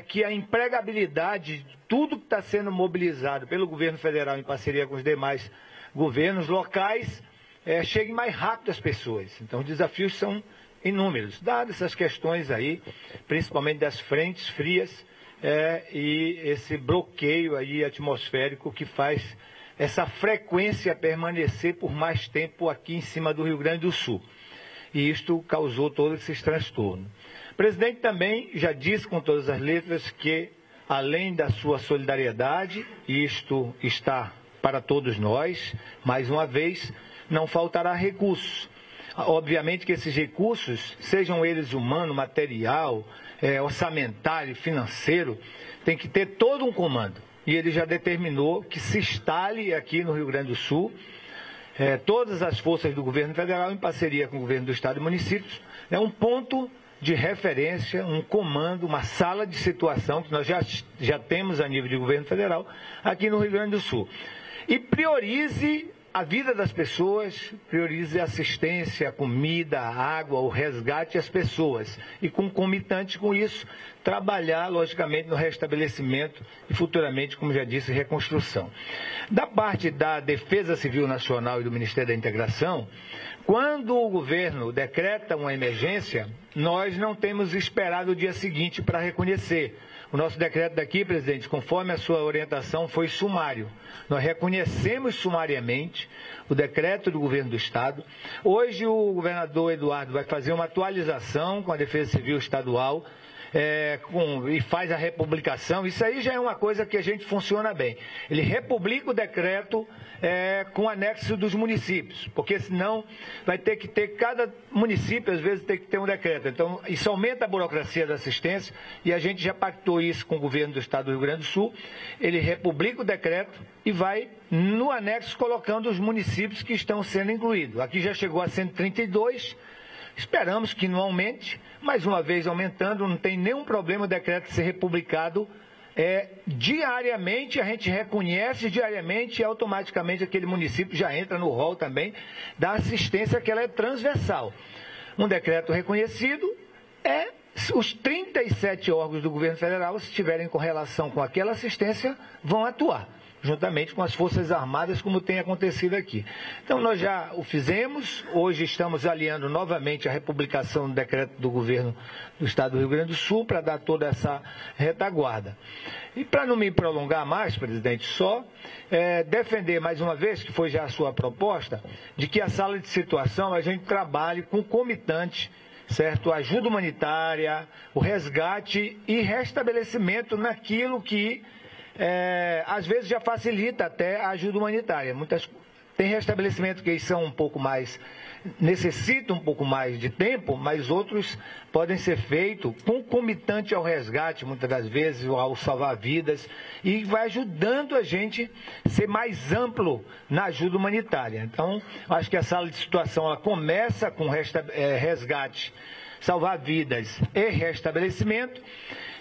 que a empregabilidade de tudo que está sendo mobilizado pelo governo federal em parceria com os demais governos locais, chegue mais rápido às pessoas. Então, os desafios são inúmeros, dadas essas questões aí, principalmente das frentes frias e esse bloqueio aí atmosférico que faz essa frequência permanecer por mais tempo aqui em cima do Rio Grande do Sul. E isto causou todos esses transtornos. O presidente também já disse com todas as letras que, além da sua solidariedade, isto está para todos nós, mais uma vez, não faltará recursos. Obviamente que esses recursos, sejam eles humano, material, orçamentário, financeiro, tem que ter todo um comando. E ele já determinou que se instale aqui no Rio Grande do Sul todas as forças do governo federal, em parceria com o governo do estado e municípios, um ponto de referência, um comando, uma sala de situação que nós já temos a nível de governo federal aqui no Rio Grande do Sul. E priorize a vida das pessoas, priorize a assistência, a comida, a água, o resgate às pessoas. E concomitante com isso, trabalhar, logicamente, no restabelecimento e futuramente, como já disse, reconstrução. Da parte da Defesa Civil Nacional e do Ministério da Integração, quando o governo decreta uma emergência, nós não temos esperado o dia seguinte para reconhecer. O nosso decreto daqui, presidente, conforme a sua orientação, foi sumário. Nós reconhecemos sumariamente o decreto do governo do estado. Hoje o governador Eduardo vai fazer uma atualização com a Defesa Civil Estadual e faz a republicação. Isso aí já é uma coisa que a gente funciona bem. Ele republica o decreto com anexo dos municípios, porque senão vai ter que ter, cada município às vezes tem que ter um decreto. Então isso aumenta a burocracia da assistência e a gente já pactou isso com o governo do estado do Rio Grande do Sul. Ele republica o decreto e vai no anexo colocando os municípios que estão sendo incluídos. Aqui já chegou a 132, Esperamos que não aumente, mais uma vez aumentando, não tem nenhum problema o decreto ser republicado diariamente, a gente reconhece diariamente e automaticamente aquele município já entra no rol também da assistência, que ela é transversal. Um decreto reconhecido os 37 órgãos do governo federal, se tiverem correlação com aquela assistência, vão atuar, juntamente com as Forças Armadas, como tem acontecido aqui. Então, nós já o fizemos, hoje estamos aliando novamente a republicação do decreto do governo do Estado do Rio Grande do Sul para dar toda essa retaguarda. E para não me prolongar mais, presidente, só defender mais uma vez, que foi já a sua proposta, de que a sala de situação a gente trabalhe concomitante, certo? Ajuda humanitária, o resgate e restabelecimento naquilo que às vezes já facilita até a ajuda humanitária. Tem restabelecimento que são um pouco mais, necessitam um pouco mais de tempo, mas outros podem ser feitos concomitante ao resgate, muitas das vezes, ao salvar vidas, e vai ajudando a gente a ser mais amplo na ajuda humanitária. Então, acho que a sala de situação ela começa com resgate, salvar vidas e restabelecimento.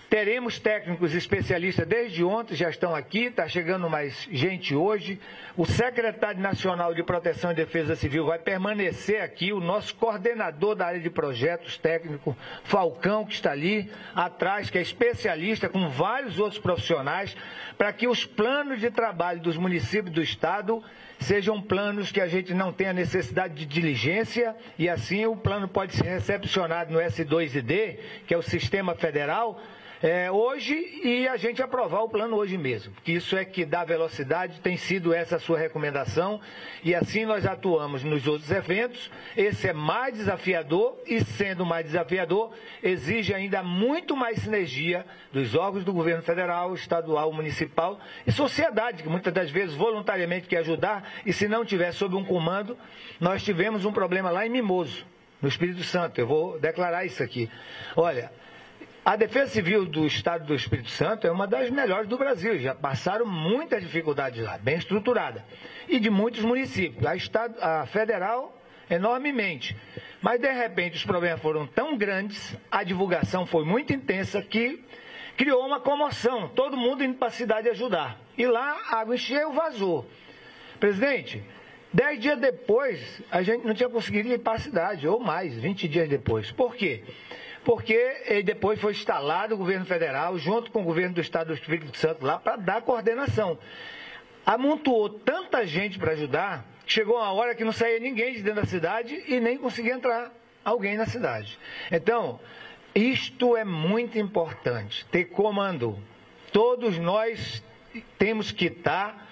Teremos técnicos especialistas desde ontem, já estão aqui, está chegando mais gente hoje. O secretário nacional de Proteção e Defesa Civil vai permanecer aqui, o nosso coordenador da área de projetos técnico, Falcão, que está ali atrás, que é especialista, com vários outros profissionais, para que os planos de trabalho dos municípios do Estado sejam planos que a gente não tenha necessidade de diligência, e assim o plano pode ser recepcionado no S2ID, que é o Sistema Federal, hoje, e a gente aprovar o plano hoje mesmo, porque isso é que dá velocidade, tem sido essa a sua recomendação, e assim nós atuamos nos outros eventos. Esse é mais desafiador, e sendo mais desafiador, exige ainda muito mais sinergia dos órgãos do governo federal, estadual, municipal e sociedade, que muitas das vezes voluntariamente quer ajudar, e se não tiver sob um comando. Nós tivemos um problema lá em Mimoso, no Espírito Santo, eu vou declarar isso aqui. Olha, a Defesa Civil do Estado do Espírito Santo é uma das melhores do Brasil, já passaram muitas dificuldades lá, bem estruturada, e de muitos municípios, a federal enormemente, mas de repente os problemas foram tão grandes, a divulgação foi muito intensa, que criou uma comoção, todo mundo indo para a cidade ajudar, e lá a água encheu, vazou. Presidente, 10 dias depois, a gente não tinha conseguido ir para a cidade, ou mais, 20 dias depois. Por quê? Porque depois foi instalado o governo federal, junto com o governo do Estado do Espírito Santo, lá para dar coordenação. Amontoou tanta gente para ajudar, que chegou uma hora que não saía ninguém de dentro da cidade e nem conseguia entrar alguém na cidade. Então, isto é muito importante, ter comando. Todos nós temos que estar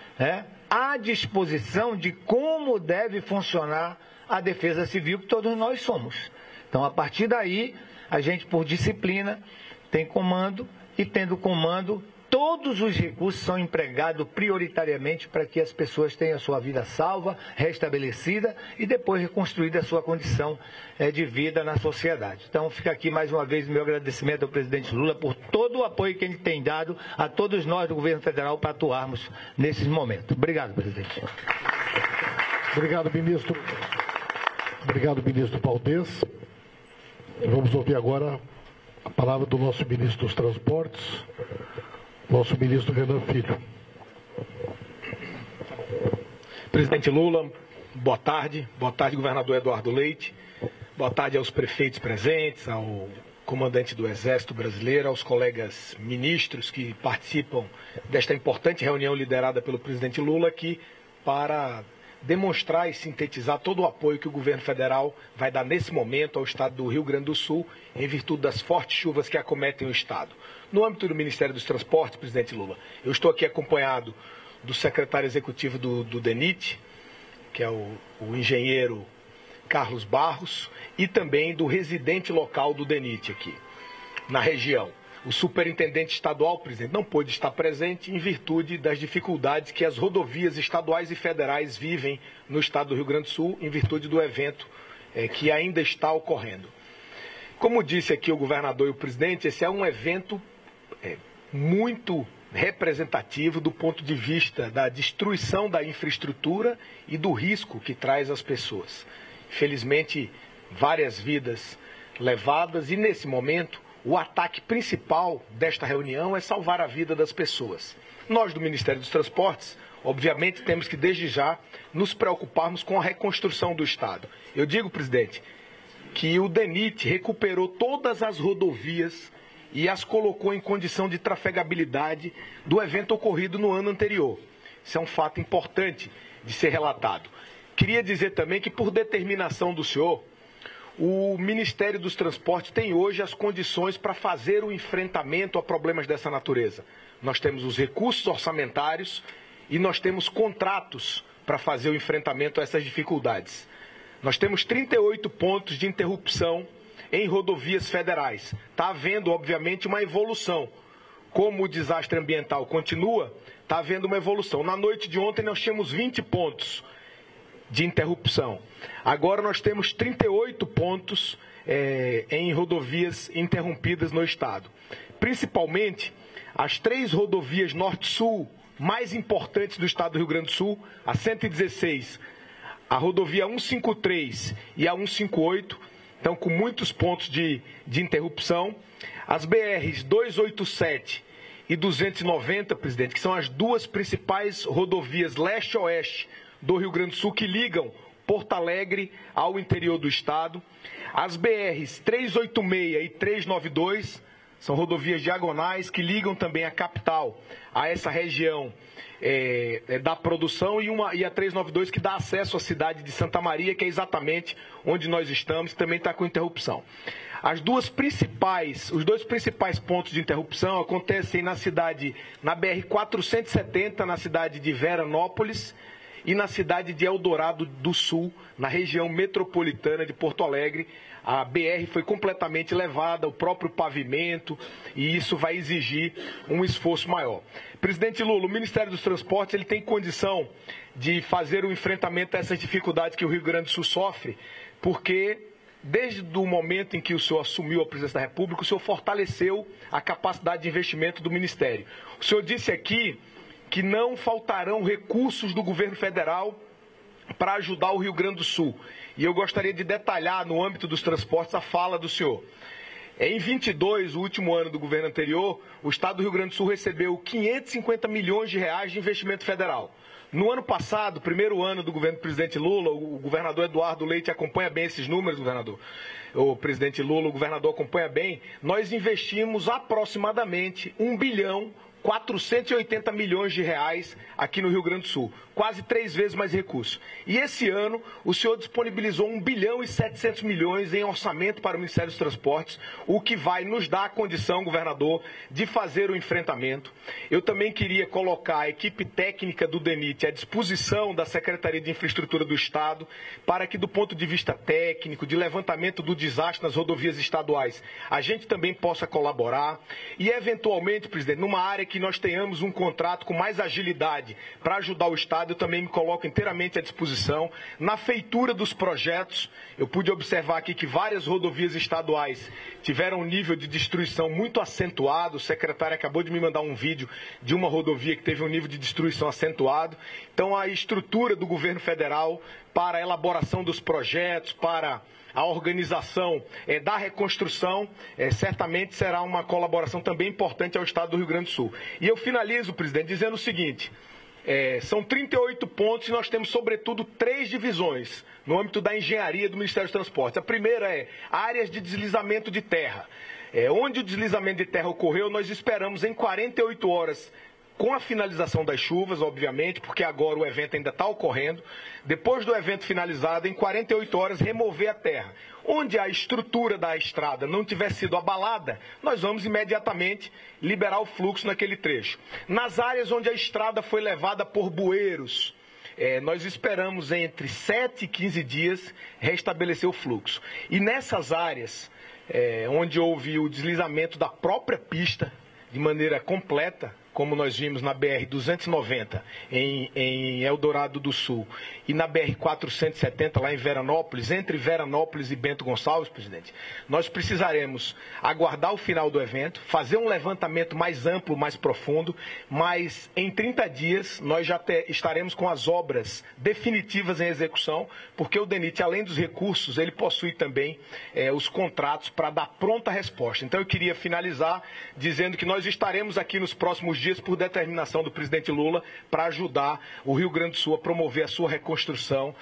à disposição de como deve funcionar a Defesa Civil, que todos nós somos. Então, a partir daí, a gente, por disciplina, tem comando, e tendo comando, todos os recursos são empregados prioritariamente para que as pessoas tenham a sua vida salva, restabelecida e depois reconstruída a sua condição de vida na sociedade. Então, fica aqui mais uma vez o meu agradecimento ao presidente Lula por todo o apoio que ele tem dado a todos nós do governo federal para atuarmos nesses momentos. Obrigado, presidente. Obrigado, ministro. Obrigado, ministro Valdez. Vamos ouvir agora a palavra do nosso ministro dos Transportes, nosso ministro Renan Filho. Presidente Lula, boa tarde. Boa tarde, governador Eduardo Leite. Boa tarde aos prefeitos presentes, ao comandante do Exército Brasileiro, aos colegas ministros que participam desta importante reunião liderada pelo presidente Lula aqui para demonstrar e sintetizar todo o apoio que o governo federal vai dar nesse momento ao estado do Rio Grande do Sul, em virtude das fortes chuvas que acometem o estado. No âmbito do Ministério dos Transportes, presidente Lula, eu estou aqui acompanhado do secretário executivo do DENIT, que é o engenheiro Carlos Barros, e também do residente local do DENIT aqui, na região. O superintendente estadual, presidente, não pôde estar presente em virtude das dificuldades que as rodovias estaduais e federais vivem no estado do Rio Grande do Sul, em virtude do evento que ainda está ocorrendo. Como disse aqui o governador e o presidente, esse é um evento muito representativo do ponto de vista da destruição da infraestrutura e do risco que traz às pessoas. Infelizmente, várias vidas levadas e, nesse momento, o ataque principal desta reunião é salvar a vida das pessoas. Nós, do Ministério dos Transportes, obviamente, temos que, desde já, nos preocuparmos com a reconstrução do Estado. Eu digo, presidente, que o DENIT recuperou todas as rodovias e as colocou em condição de trafegabilidade do evento ocorrido no ano anterior. Isso é um fato importante de ser relatado. Queria dizer também que, por determinação do senhor, o Ministério dos Transportes tem hoje as condições para fazer o enfrentamento a problemas dessa natureza. Nós temos os recursos orçamentários e nós temos contratos para fazer o enfrentamento a essas dificuldades. Nós temos 38 pontos de interrupção em rodovias federais. Está havendo, obviamente, uma evolução. Como o desastre ambiental continua, está havendo uma evolução. Na noite de ontem nós tínhamos 20 pontos de interrupção. Agora nós temos 38 pontos em rodovias interrompidas no estado. Principalmente as 3 rodovias norte-sul mais importantes do estado do Rio Grande do Sul, a 116, a rodovia 153 e a 158, estão com muitos pontos de interrupção. As BRs 287 e 290, presidente, que são as 2 principais rodovias leste-oeste do Rio Grande do Sul que ligam Porto Alegre ao interior do estado. As BRs 386 e 392 são rodovias diagonais que ligam também a capital a essa região da produção e a 392 que dá acesso à cidade de Santa Maria, que é exatamente onde nós estamos, também está com interrupção. Os 2 principais pontos de interrupção acontecem na BR-470, na cidade de Veranópolis, e na cidade de Eldorado do Sul, na região metropolitana de Porto Alegre. A BR foi completamente levada, o próprio pavimento, e isso vai exigir um esforço maior. Presidente Lula, o Ministério dos Transportes ele tem condição de fazer o enfrentamento a essas dificuldades que o Rio Grande do Sul sofre, porque desde o momento em que o senhor assumiu a presidência da República, o senhor fortaleceu a capacidade de investimento do Ministério. O senhor disse aqui que não faltarão recursos do governo federal para ajudar o Rio Grande do Sul. E eu gostaria de detalhar, no âmbito dos transportes, a fala do senhor. Em 22, o último ano do governo anterior, o estado do Rio Grande do Sul recebeu 550 milhões de reais de investimento federal. No ano passado, primeiro ano do governo do presidente Lula, o governador Eduardo Leite acompanha bem esses números, governador. O presidente Lula, o governador acompanha bem, nós investimos aproximadamente 1.480 milhões de reais aqui no Rio Grande do Sul, quase 3 vezes mais recursos. E esse ano, o senhor disponibilizou 1.700 milhões em orçamento para o Ministério dos Transportes, o que vai nos dar a condição, governador, de fazer o enfrentamento. Eu também queria colocar a equipe técnica do DENIT à disposição da Secretaria de Infraestrutura do Estado, para que, do ponto de vista técnico, de levantamento do desastre nas rodovias estaduais, a gente também possa colaborar. E, eventualmente, presidente, numa área que nós tenhamos um contrato com mais agilidade para ajudar o Estado, eu também me coloco inteiramente à disposição. Na feitura dos projetos, eu pude observar aqui que várias rodovias estaduais tiveram um nível de destruição muito acentuado. O secretário acabou de me mandar um vídeo de uma rodovia que teve um nível de destruição acentuado. Então, a estrutura do governo federal para a elaboração dos projetos, para a organização da reconstrução, certamente será uma colaboração também importante ao Estado do Rio Grande do Sul. E eu finalizo, presidente, dizendo o seguinte: são 38 pontos e nós temos, sobretudo, 3 divisões no âmbito da engenharia do Ministério dos Transportes. A primeira é áreas de deslizamento de terra. Onde o deslizamento de terra ocorreu, nós esperamos em 48 horas, com a finalização das chuvas, obviamente, porque agora o evento ainda está ocorrendo. Depois do evento finalizado, em 48 horas, remover a terra. Onde a estrutura da estrada não tiver sido abalada, nós vamos imediatamente liberar o fluxo naquele trecho. Nas áreas onde a estrada foi levada por bueiros, nós esperamos entre 7 e 15 dias restabelecer o fluxo. E nessas áreas onde houve o deslizamento da própria pista, de maneira completa, como nós vimos na BR-290 em Eldorado do Sul e na BR-470 lá em Veranópolis, entre Veranópolis e Bento Gonçalves, presidente, nós precisaremos aguardar o final do evento, fazer um levantamento mais amplo, mais profundo, mas em 30 dias nós já estaremos com as obras definitivas em execução, porque o DENIT, além dos recursos, ele possui também os contratos para dar pronta resposta. Então eu queria finalizar dizendo que nós estaremos aqui nos próximos dias por determinação do presidente Lula para ajudar o Rio Grande do Sul a promover a sua reconstrução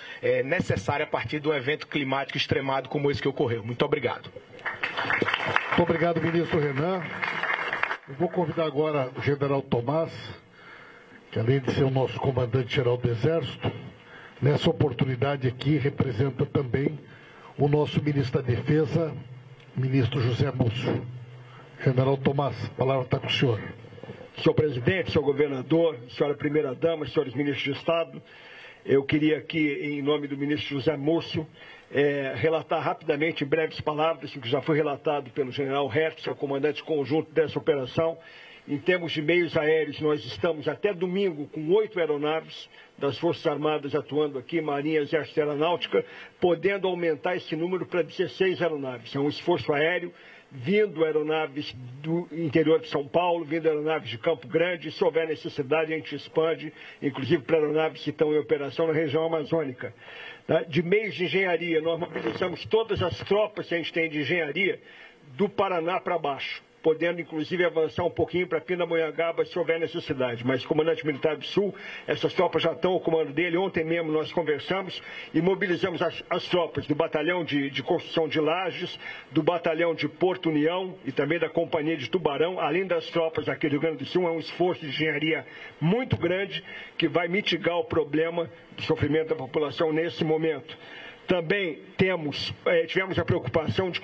necessária a partir de um evento climático extremado como esse que ocorreu. Muito obrigado. Muito obrigado, ministro Renan. Eu vou convidar agora o general Tomás, que além de ser o nosso comandante-geral do Exército, nessa oportunidade aqui representa também o nosso ministro da Defesa, ministro José Múcio. General Tomás, a palavra está com o senhor. Senhor presidente, senhor governador, senhora primeira-dama, senhores ministros de Estado, eu queria aqui, em nome do ministro José Múcio, relatar rapidamente, em breves palavras, o que já foi relatado pelo general Hertz, o comandante conjunto dessa operação. Em termos de meios aéreos, nós estamos até domingo com 8 aeronaves das Forças Armadas atuando aqui, Marinha, Exército e Aeronáutica, podendo aumentar esse número para 16 aeronaves. É um esforço aéreo, vindo aeronaves do interior de São Paulo, vindo aeronaves de Campo Grande, se houver necessidade a gente expande, inclusive para aeronaves que estão em operação na região amazônica. De meios de engenharia, nós mobilizamos todas as tropas que a gente tem de engenharia do Paraná para baixo, podendo inclusive avançar um pouquinho para Pindamonhangaba se houver necessidade. Mas o comandante militar do Sul, essas tropas já estão ao comando dele. Ontem mesmo nós conversamos e mobilizamos as tropas do Batalhão de Construção de Lajes, do Batalhão de Porto União e também da Companhia de Tubarão, além das tropas aqui do Rio Grande do Sul. É um esforço de engenharia muito grande que vai mitigar o problema do sofrimento da população nesse momento. Também tivemos a preocupação de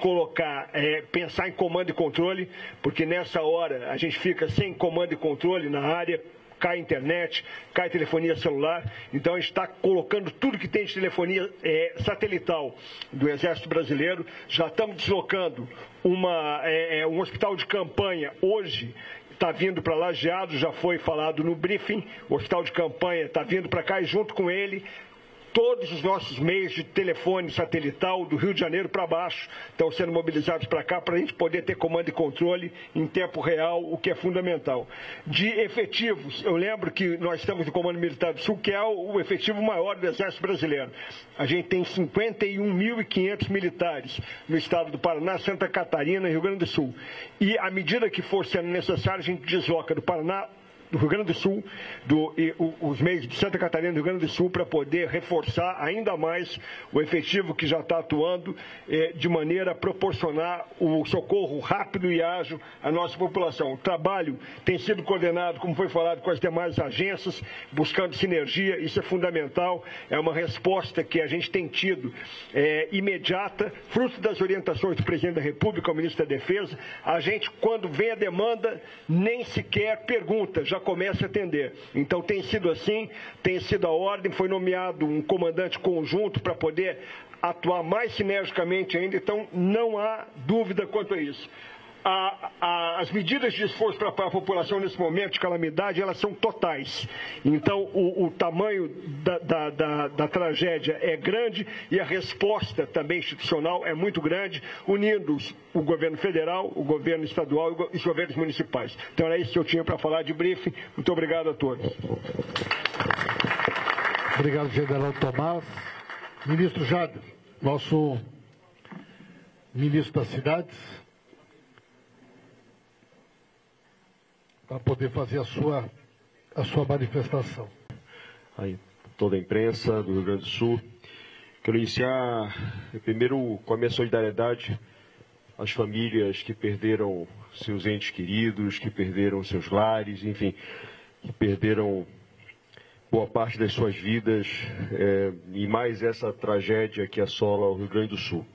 pensar em comando e controle, porque nessa hora a gente fica sem comando e controle na área, cai internet, cai telefonia celular, então a gente está colocando tudo que tem de telefonia satelital do Exército Brasileiro. Já estamos deslocando um hospital de campanha hoje. Está vindo para Lajeado, já foi falado no briefing, o hospital de campanha está vindo para cá e junto com ele todos os nossos meios de telefone satelital do Rio de Janeiro para baixo estão sendo mobilizados para cá para a gente poder ter comando e controle em tempo real, o que é fundamental. De efetivos, eu lembro que nós estamos no Comando Militar do Sul, que é o efetivo maior do Exército Brasileiro. A gente tem 51.500 militares no estado do Paraná, Santa Catarina e Rio Grande do Sul. E à medida que for sendo necessário, a gente desloca do Paraná, do Rio Grande do Sul, os meios de Santa Catarina e do Rio Grande do Sul para poder reforçar ainda mais o efetivo que já está atuando de maneira a proporcionar o socorro rápido e ágil à nossa população. O trabalho tem sido coordenado, como foi falado, com as demais agências, buscando sinergia, isso é fundamental, é uma resposta que a gente tem tido imediata, fruto das orientações do presidente da República, ao ministro da Defesa. A gente, quando vem a demanda, nem sequer pergunta, já começa a atender. Então tem sido assim, tem sido a ordem, foi nomeado um comandante conjunto para poder atuar mais sinergicamente ainda, então não há dúvida quanto a isso. As medidas de esforço para a população nesse momento de calamidade, elas são totais. Então, o tamanho da tragédia é grande e a resposta também institucional é muito grande, unindo o governo federal, o governo estadual e os governos municipais. Então, era isso que eu tinha para falar de briefing. Muito obrigado a todos. Obrigado, general Tomás. Ministro Jader, nosso ministro das Cidades, para poder fazer a sua manifestação. Aí, toda a imprensa do Rio Grande do Sul. Quero iniciar, primeiro, com a minha solidariedade às famílias que perderam seus entes queridos, que perderam seus lares, enfim, que perderam boa parte das suas vidas, e mais essa tragédia que assola o Rio Grande do Sul.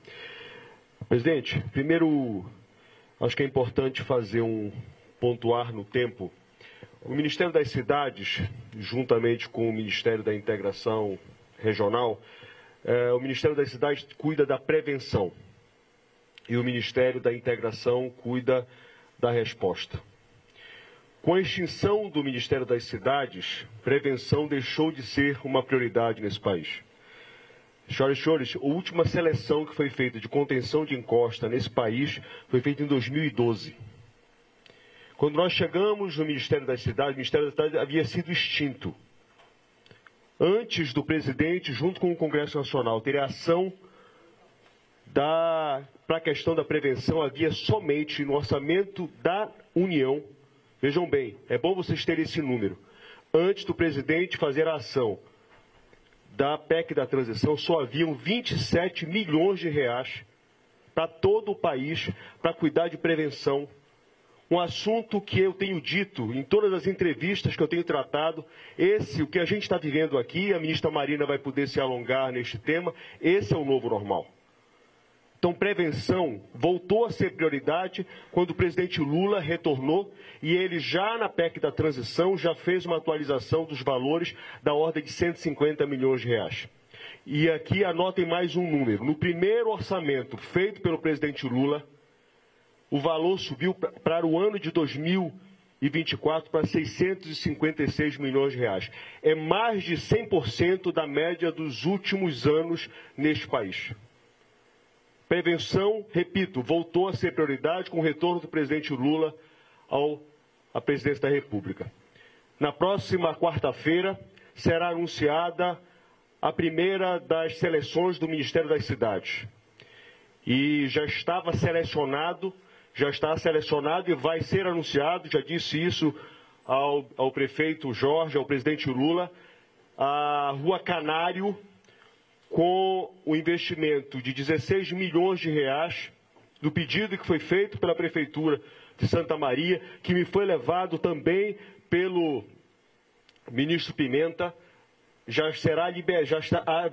Presidente, primeiro, acho que é importante pontuar no tempo. O Ministério das Cidades, juntamente com o Ministério da Integração Regional, o Ministério das Cidades cuida da prevenção e o Ministério da Integração cuida da resposta. Com a extinção do Ministério das Cidades, prevenção deixou de ser uma prioridade nesse país. Senhoras e senhores, a última seleção que foi feita de contenção de encosta nesse país foi feita em 2012. Quando nós chegamos no Ministério das Cidades, o Ministério das Cidades havia sido extinto. Antes do presidente, junto com o Congresso Nacional, ter a ação para a questão da prevenção, havia somente no orçamento da União, vejam bem, é bom vocês terem esse número, antes do presidente fazer a ação da PEC da transição, só haviam 27 milhões de reais para todo o país para cuidar de prevenção. Um assunto que eu tenho dito em todas as entrevistas que eu tenho tratado, o que a gente está vivendo aqui, a ministra Marina vai poder se alongar neste tema, esse é o novo normal. Então, prevenção voltou a ser prioridade quando o presidente Lula retornou e ele já na PEC da transição já fez uma atualização dos valores da ordem de 150 milhões de reais. E aqui anotem mais um número. No primeiro orçamento feito pelo presidente Lula, o valor subiu para o ano de 2024 para 656 milhões de reais. É mais de 100% da média dos últimos anos neste país. Prevenção, repito, voltou a ser prioridade com o retorno do presidente Lula à presidência da República. Na próxima quarta-feira será anunciada a primeira das seleções do Ministério das Cidades. E já está selecionado e vai ser anunciado, já disse isso ao prefeito Jorge, ao presidente Lula, a Rua Canário, com o investimento de 16 milhões de reais, do pedido que foi feito pela Prefeitura de Santa Maria, que me foi levado também pelo ministro Pimenta,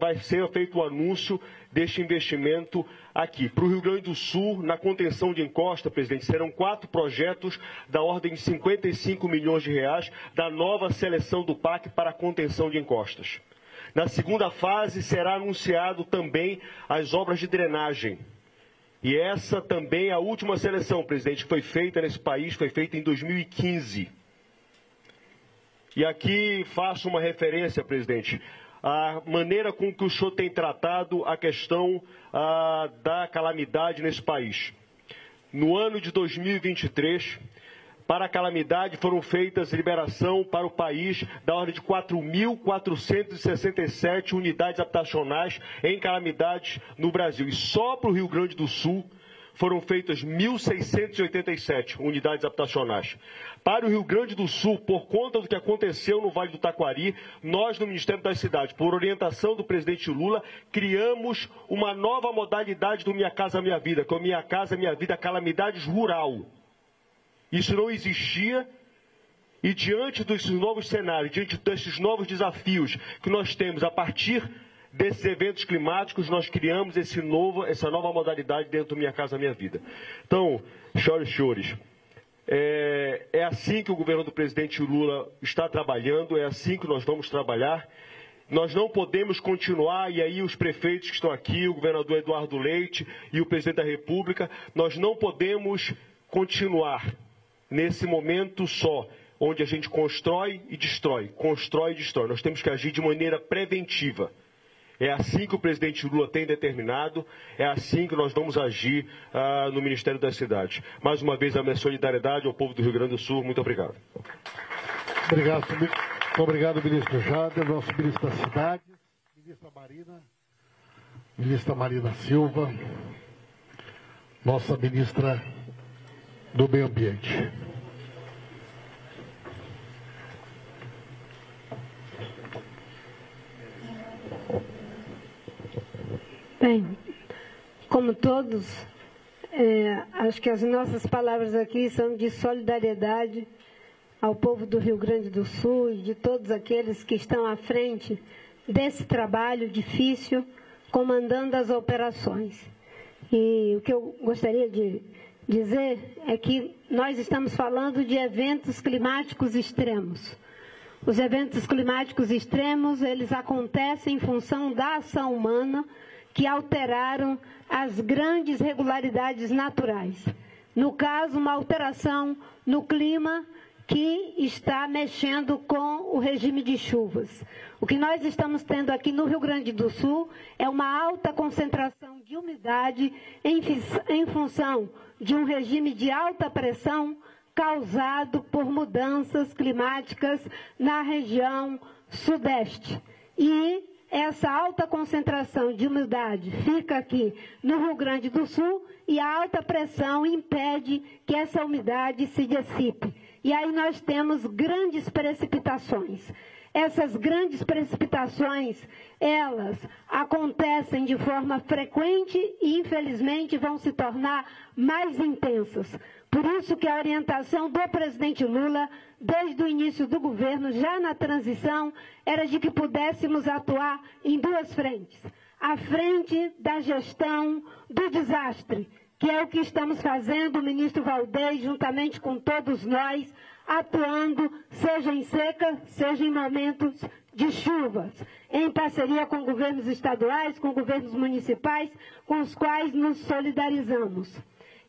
vai ser feito o anúncio deste investimento aqui. Para o Rio Grande do Sul, na contenção de encosta, presidente, serão 4 projetos da ordem de 55 milhões de reais da nova seleção do PAC para a contenção de encostas. Na segunda fase será anunciado também as obras de drenagem. E essa também é a última seleção, presidente, que foi feita nesse país, foi feita em 2015. E aqui faço uma referência, presidente, à maneira com que o senhor tem tratado a questão da calamidade nesse país. No ano de 2023, para a calamidade foram feitas liberação para o país da ordem de 4.467 unidades habitacionais em calamidades no Brasil. E só para o Rio Grande do Sul foram feitas 1.687 unidades habitacionais. Para o Rio Grande do Sul, por conta do que aconteceu no Vale do Taquari, nós no Ministério das Cidades, por orientação do presidente Lula, criamos uma nova modalidade do Minha Casa Minha Vida, que é o Minha Casa Minha Vida Calamidades Rural. Isso não existia e diante desses novos cenários, diante desses novos desafios que nós temos a partir desses eventos climáticos, nós criamos essa nova modalidade dentro do Minha Casa Minha Vida. Então, senhoras e senhores, é assim que o governo do presidente Lula está trabalhando, é assim que nós vamos trabalhar. Nós não podemos continuar, e aí os prefeitos que estão aqui, o governador Eduardo Leite e o presidente da República, nós não podemos continuar nesse momento só, onde a gente constrói e destrói. Nós temos que agir de maneira preventiva. É assim que o presidente Lula tem determinado, é assim que nós vamos agir no Ministério das Cidades. Mais uma vez, a minha solidariedade ao povo do Rio Grande do Sul. Muito obrigado. Muito obrigado, ministro Jader, nosso ministro das Cidades, ministra Marina Silva, nossa ministra do Meio Ambiente. Bem, como todos, acho que as nossas palavras aqui são de solidariedade ao povo do Rio Grande do Sul e de todos aqueles que estão à frente desse trabalho difícil, comandando as operações. E o que eu gostaria de dizer é que nós estamos falando de eventos climáticos extremos. Os eventos climáticos extremos, eles acontecem em função da ação humana que alteraram as grandes regularidades naturais. No caso, uma alteração no clima que está mexendo com o regime de chuvas. O que nós estamos tendo aqui no Rio Grande do Sul é uma alta concentração de umidade em função de um regime de alta pressão causado por mudanças climáticas na região sudeste. E essa alta concentração de umidade fica aqui no Rio Grande do Sul e a alta pressão impede que essa umidade se dissipe. E aí nós temos grandes precipitações. Essas grandes precipitações, elas acontecem de forma frequente e, infelizmente, vão se tornar mais intensas. Por isso que a orientação do presidente Lula, desde o início do governo, já na transição, era de que pudéssemos atuar em duas frentes. A frente da gestão do desastre, que é o que estamos fazendo, o ministro Valdez, juntamente com todos nós, atuando, seja em seca, seja em momentos de chuvas, em parceria com governos estaduais, com governos municipais, com os quais nos solidarizamos.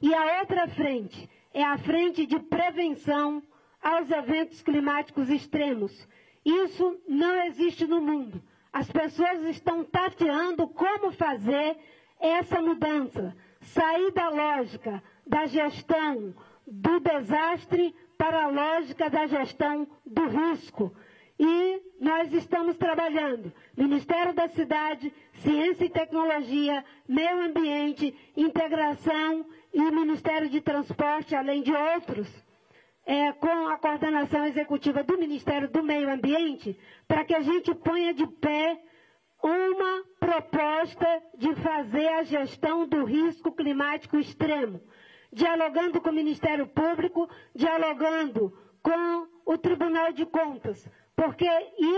E a outra frente é a frente de prevenção aos eventos climáticos extremos. Isso não existe no mundo. As pessoas estão tateando como fazer essa mudança, sair da lógica da gestão do desastre para a lógica da gestão do risco. E nós estamos trabalhando, Ministério da Cidade, Ciência e Tecnologia, Meio Ambiente, Integração e Ministério de Transporte, além de outros, com a coordenação executiva do Ministério do Meio Ambiente, para que a gente ponha de pé uma proposta de fazer a gestão do risco climático extremo, dialogando com o Ministério Público, dialogando com o Tribunal de Contas, porque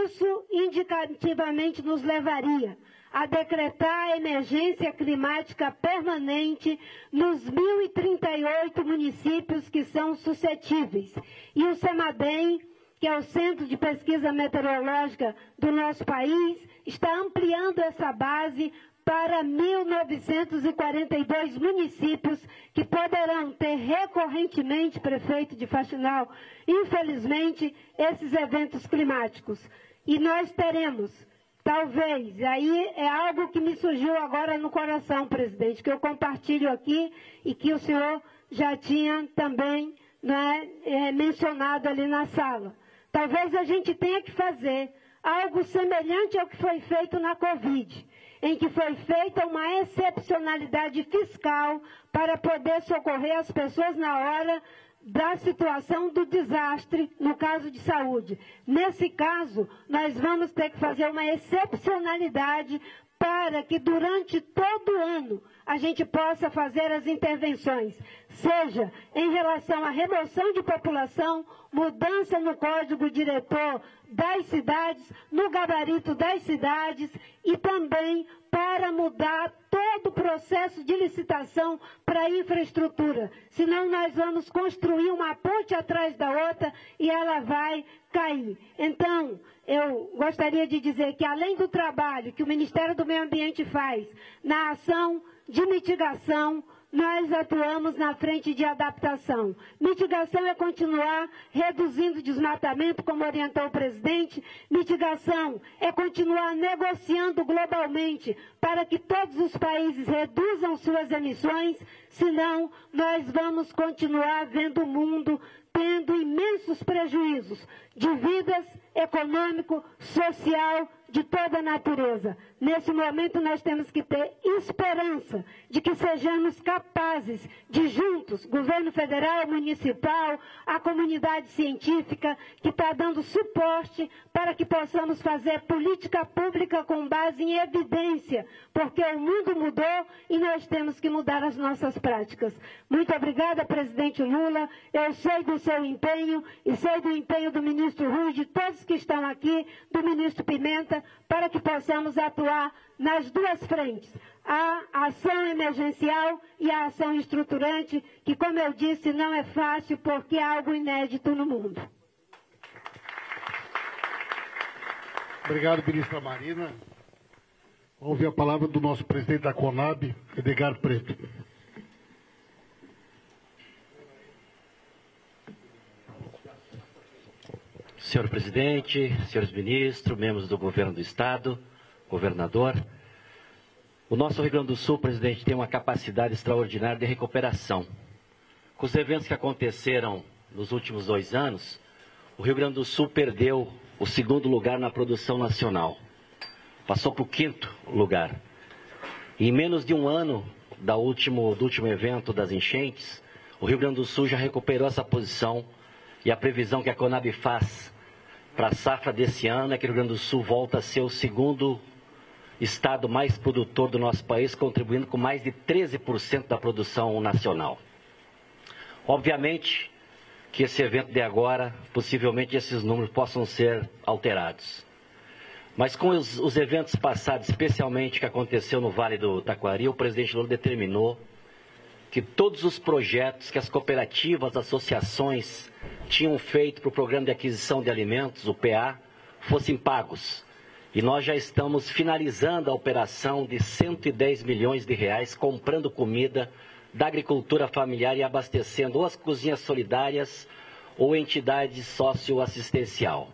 isso indicativamente nos levaria a decretar a emergência climática permanente nos 1.038 municípios que são suscetíveis. E o CEMADEM, que é o Centro de Pesquisa Meteorológica do nosso país, está ampliando essa base para 1.942 municípios que poderão ter recorrentemente, prefeito de Faxinal, infelizmente, esses eventos climáticos. E nós teremos, talvez, aí é algo que me surgiu agora no coração, presidente, que eu compartilho aqui e que o senhor já tinha também mencionado ali na sala. Talvez a gente tenha que fazer algo semelhante ao que foi feito na Covid, em que foi feita uma excepcionalidade fiscal para poder socorrer as pessoas na hora da situação do desastre, no caso de saúde. Nesse caso, nós vamos ter que fazer uma excepcionalidade para que durante todo o ano a gente possa fazer as intervenções, seja em relação à remoção de população, mudança no código diretor das cidades, no gabarito das cidades e também para mudar todo o processo de licitação para a infraestrutura. Senão nós vamos construir uma ponte atrás da outra e ela vai cair. Então, eu gostaria de dizer que além do trabalho que o Ministério do Meio Ambiente faz na ação de mitigação, nós atuamos na frente de adaptação. Mitigação é continuar reduzindo o desmatamento, como orientou o presidente. Mitigação é continuar negociando globalmente para que todos os países reduzam suas emissões, senão nós vamos continuar vendo o mundo tendo imensos prejuízos de vidas, econômico, social, de toda a natureza. Nesse momento nós temos que ter esperança de que sejamos capazes de juntos, governo federal, municipal, a comunidade científica, que está dando suporte para que possamos fazer política pública com base em evidência, porque o mundo mudou e nós temos que mudar as nossas práticas. Muito obrigada, presidente Lula. Eu sei do seu empenho e sei do empenho do ministro Rui, de todos que estão aqui, do ministro Pimenta, para que possamos atuar nas duas frentes, a ação emergencial e a ação estruturante, que, como eu disse, não é fácil porque é algo inédito no mundo. Obrigado, ministra Marina. Vamos ouvir a palavra do nosso presidente da CONAB, Edgar Preto. Senhor presidente, senhores ministros, membros do governo do estado, governador. O nosso Rio Grande do Sul, presidente, tem uma capacidade extraordinária de recuperação. Com os eventos que aconteceram nos últimos 2 anos, o Rio Grande do Sul perdeu o 2º lugar na produção nacional. Passou para o 5º lugar. E em menos de 1 ano do último evento das enchentes, o Rio Grande do Sul já recuperou essa posição e a previsão que a Conab faz para a safra desse ano é que o Rio Grande do Sul volta a ser o 2º estado mais produtor do nosso país, contribuindo com mais de 13% da produção nacional. Obviamente que esse evento de agora, possivelmente esses números possam ser alterados. Mas com os eventos passados, especialmente o que aconteceu no Vale do Taquari, o presidente Lula determinou que todos os projetos que as cooperativas, associações tinham feito para o Programa de Aquisição de Alimentos, o PA, fossem pagos. E nós já estamos finalizando a operação de 110 milhões de reais, comprando comida da agricultura familiar e abastecendo ou as cozinhas solidárias ou entidades socioassistencial.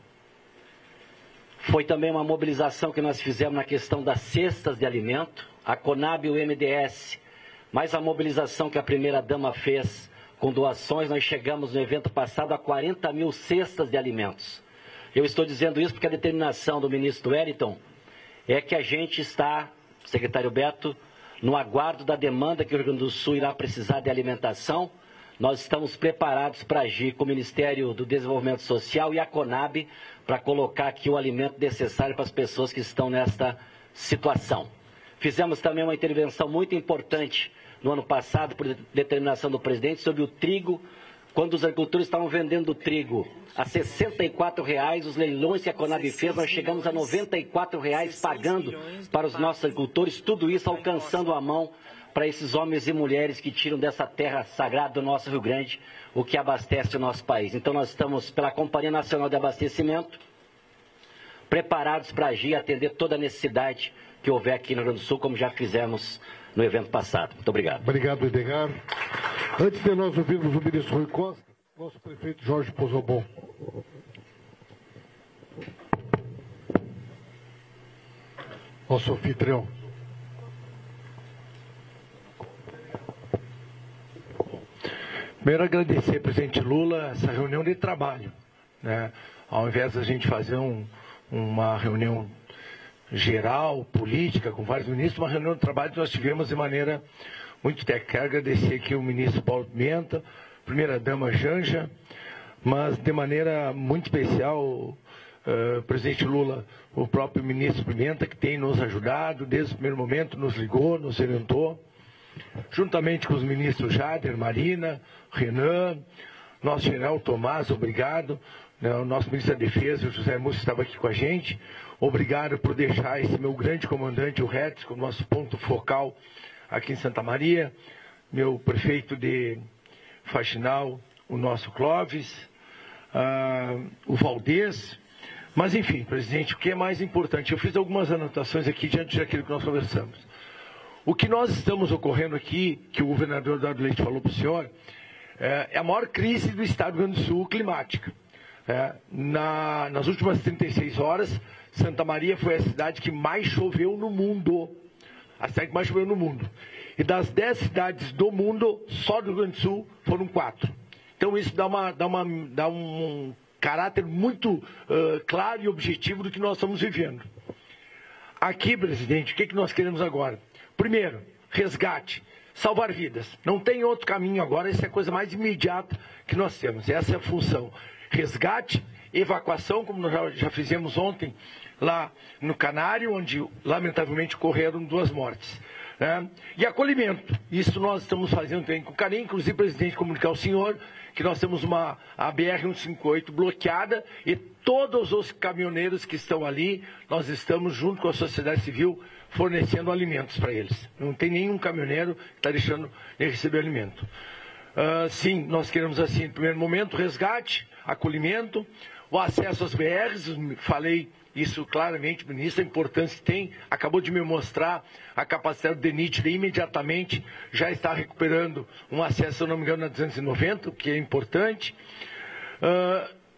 Foi também uma mobilização que nós fizemos na questão das cestas de alimento, a Conab e o MDS, mais a mobilização que a primeira-dama fez com doações, nós chegamos no evento passado a 40 mil cestas de alimentos. Eu estou dizendo isso porque a determinação do ministro Wellington é que a gente está, secretário Beto, no aguardo da demanda que o Rio Grande do Sul irá precisar de alimentação. Nós estamos preparados para agir com o Ministério do Desenvolvimento Social e a Conab para colocar aqui o alimento necessário para as pessoas que estão nesta situação. Fizemos também uma intervenção muito importante no ano passado, por determinação do presidente, sobre o trigo, quando os agricultores estavam vendendo o trigo a R$ 64,00, os leilões que a Conab fez, nós chegamos a R$ 94,00 pagando para os nossos agricultores, tudo isso alcançando a mão para esses homens e mulheres que tiram dessa terra sagrada do nosso Rio Grande, o que abastece o nosso país. Então nós estamos, pela Companhia Nacional de Abastecimento, preparados para agir e atender toda a necessidade que houver aqui no Rio Grande do Sul, como já fizemos no evento passado. Muito obrigado. Obrigado, Edgar. Antes de nós ouvirmos o ministro Rui Costa, nosso prefeito Jorge Pozobon. Nosso anfitrião. Primeiro, agradecer, presidente Lula, essa reunião de trabalho, né? Ao invés da gente fazer uma reunião geral, política, com vários ministros, uma reunião de trabalho que nós tivemos de maneira muito técnica. Quero agradecer aqui o ministro Paulo Pimenta, primeira-dama Janja, mas de maneira muito especial, presidente Lula, o próprio ministro Pimenta, que tem nos ajudado, desde o primeiro momento, nos ligou, nos orientou, juntamente com os ministros Jader, Marina, Renan, nosso general Tomás, obrigado, o nosso ministro da Defesa, o José Múcio, estava aqui com a gente, obrigado por deixar esse meu grande comandante, o Retz, como nosso ponto focal aqui em Santa Maria, meu prefeito de Faxinal, o nosso Clóvis, o Valdez, mas enfim, presidente, o que é mais importante? Eu fiz algumas anotações aqui diante daquilo que nós conversamos. O que nós estamos ocorrendo aqui, que o governador Eduardo Leite falou para o senhor, é a maior crise do estado do Rio Grande do Sul climática. Nas últimas 36 horas, Santa Maria foi a cidade que mais choveu no mundo. A cidade que mais choveu no mundo. E das 10 cidades do mundo, só do Rio Grande do Sul foram 4. Então isso dá um caráter muito claro e objetivo do que nós estamos vivendo. Aqui, presidente, o que nós queremos agora? Primeiro, resgate, salvar vidas. Não tem outro caminho agora, essa é a coisa mais imediata que nós temos. Essa é a função. Resgate, evacuação, como nós já fizemos ontem, lá no Canário, onde lamentavelmente ocorreram 2 mortes. Né? E acolhimento, isso nós estamos fazendo também com carinho, inclusive, presidente, comunicar ao senhor que nós temos a BR-158 bloqueada e todos os caminhoneiros que estão ali, nós estamos junto com a sociedade civil fornecendo alimentos para eles. Não tem nenhum caminhoneiro que está deixando de receber alimento. Sim, nós queremos assim, no primeiro momento, resgate, acolhimento, o acesso às BRs, falei isso claramente, ministro, a importância que tem, acabou de me mostrar a capacidade do DENIT de imediatamente já está recuperando um acesso, se eu não me engano, na 290, o que é importante.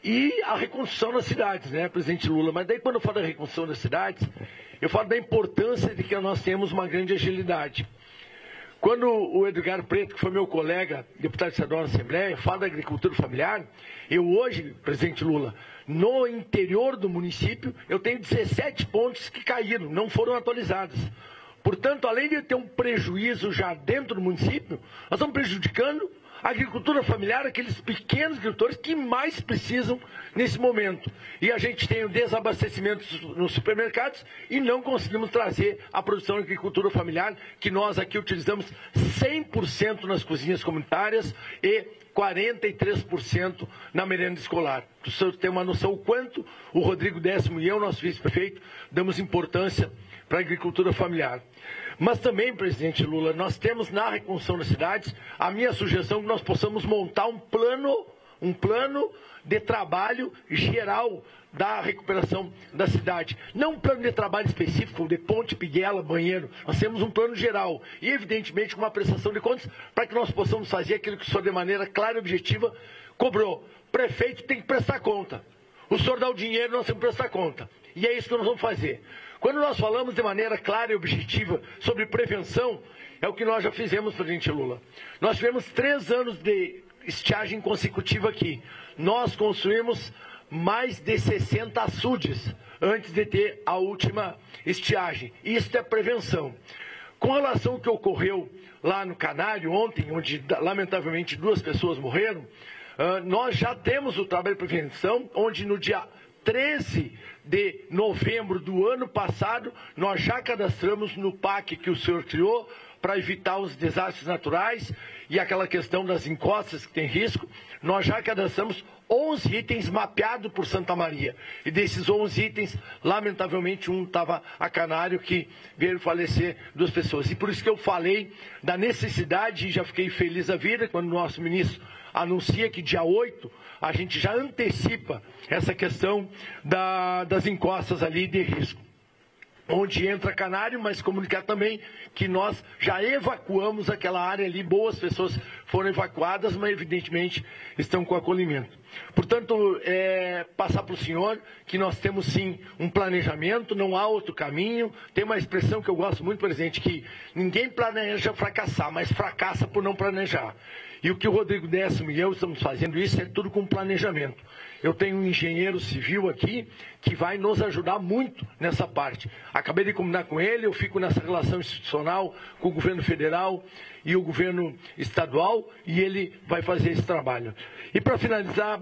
e a reconstrução das cidades, né, presidente Lula? Mas daí quando eu falo da reconstrução das cidades, eu falo da importância de que nós temos uma grande agilidade. Quando o Edgar Preto, que foi meu colega, deputado estadual na Assembleia, fala da agricultura familiar, eu hoje, presidente Lula, no interior do município, eu tenho 17 pontes que caíram, não foram atualizadas. Portanto, além de ter um prejuízo já dentro do município, nós estamos prejudicando a agricultura familiar, aqueles pequenos agricultores que mais precisam nesse momento. E a gente tem o desabastecimento nos supermercados e não conseguimos trazer a produção de agricultura familiar, que nós aqui utilizamos 100% nas cozinhas comunitárias e 43% na merenda escolar. Para o senhor ter uma noção o quanto o Rodrigo Décimo e eu, nosso vice-prefeito, damos importância para a agricultura familiar. Mas também, presidente Lula, nós temos na reconstrução das cidades a minha sugestão que nós possamos montar um plano de trabalho geral da recuperação da cidade. Não um plano de trabalho específico, de ponte, piguela, banheiro. Nós temos um plano geral e, evidentemente, com uma prestação de contas para que nós possamos fazer aquilo que o senhor, de maneira clara e objetiva, cobrou. Prefeito tem que prestar conta. O senhor dá o dinheiro, nós temos que prestar conta. E é isso que nós vamos fazer. Quando nós falamos de maneira clara e objetiva sobre prevenção, é o que nós já fizemos, presidente Lula. Nós tivemos 3 anos de estiagem consecutiva aqui. Nós construímos mais de 60 açudes antes de ter a última estiagem. Isso é prevenção. Com relação ao que ocorreu lá no Canário ontem, onde lamentavelmente 2 pessoas morreram, nós já temos o trabalho de prevenção, onde no dia 13 de novembro do ano passado, nós já cadastramos no PAC que o senhor criou para evitar os desastres naturais e aquela questão das encostas que tem risco. Nós já cadastramos 11 itens mapeados por Santa Maria. E desses 11 itens, lamentavelmente, um estava a Canário, que veio falecer 2 pessoas. E por isso que eu falei da necessidade, e já fiquei feliz da vida, quando o nosso ministro anuncia que dia 8 a gente já antecipa essa questão das encostas ali de risco. Onde entra Canário, mas comunicar também que nós já evacuamos aquela área ali, boas pessoas foram evacuadas, mas evidentemente estão com acolhimento. Portanto, passar para o senhor que nós temos sim um planejamento, não há outro caminho. Tem uma expressão que eu gosto muito, presidente, que ninguém planeja fracassar, mas fracassa por não planejar. E o que o Rodrigo Décimo e eu estamos fazendo isso é tudo com planejamento. Eu tenho um engenheiro civil aqui que vai nos ajudar muito nessa parte. Acabei de combinar com ele, eu fico nessa relação institucional com o governo federal e o governo estadual e ele vai fazer esse trabalho. E para finalizar,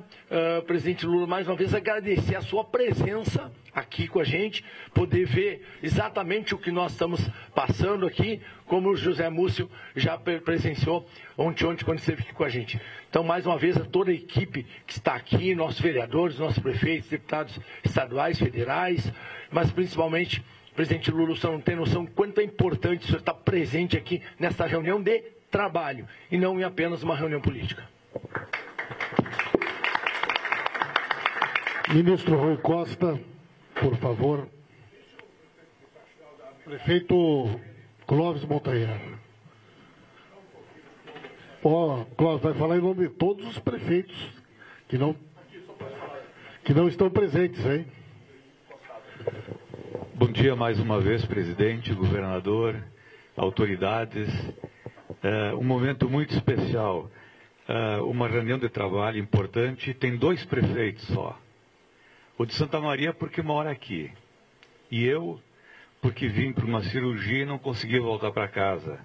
presidente Lula, mais uma vez agradecer a sua presença aqui com a gente, poder ver exatamente o que nós estamos passando aqui, como o José Múcio já presenciou ontem quando esteve aqui com a gente. Então, mais uma vez, a toda a equipe que está aqui, nossos vereadores, nossos prefeitos, deputados estaduais, federais, mas principalmente, presidente Lula, o senhor não tem noção quanto é importante o senhor estar presente aqui nesta reunião de trabalho e não em apenas uma reunião política. Ministro Rui Costa, por favor. Prefeito Clóvis Montanher. Clóvis, vai falar em nome de todos os prefeitos que não estão presentes, hein? Bom dia mais uma vez, presidente, governador, autoridades. Um momento muito especial. Uma reunião de trabalho importante. Tem 2 prefeitos só. O de Santa Maria porque mora aqui. E eu porque vim para uma cirurgia e não consegui voltar para casa.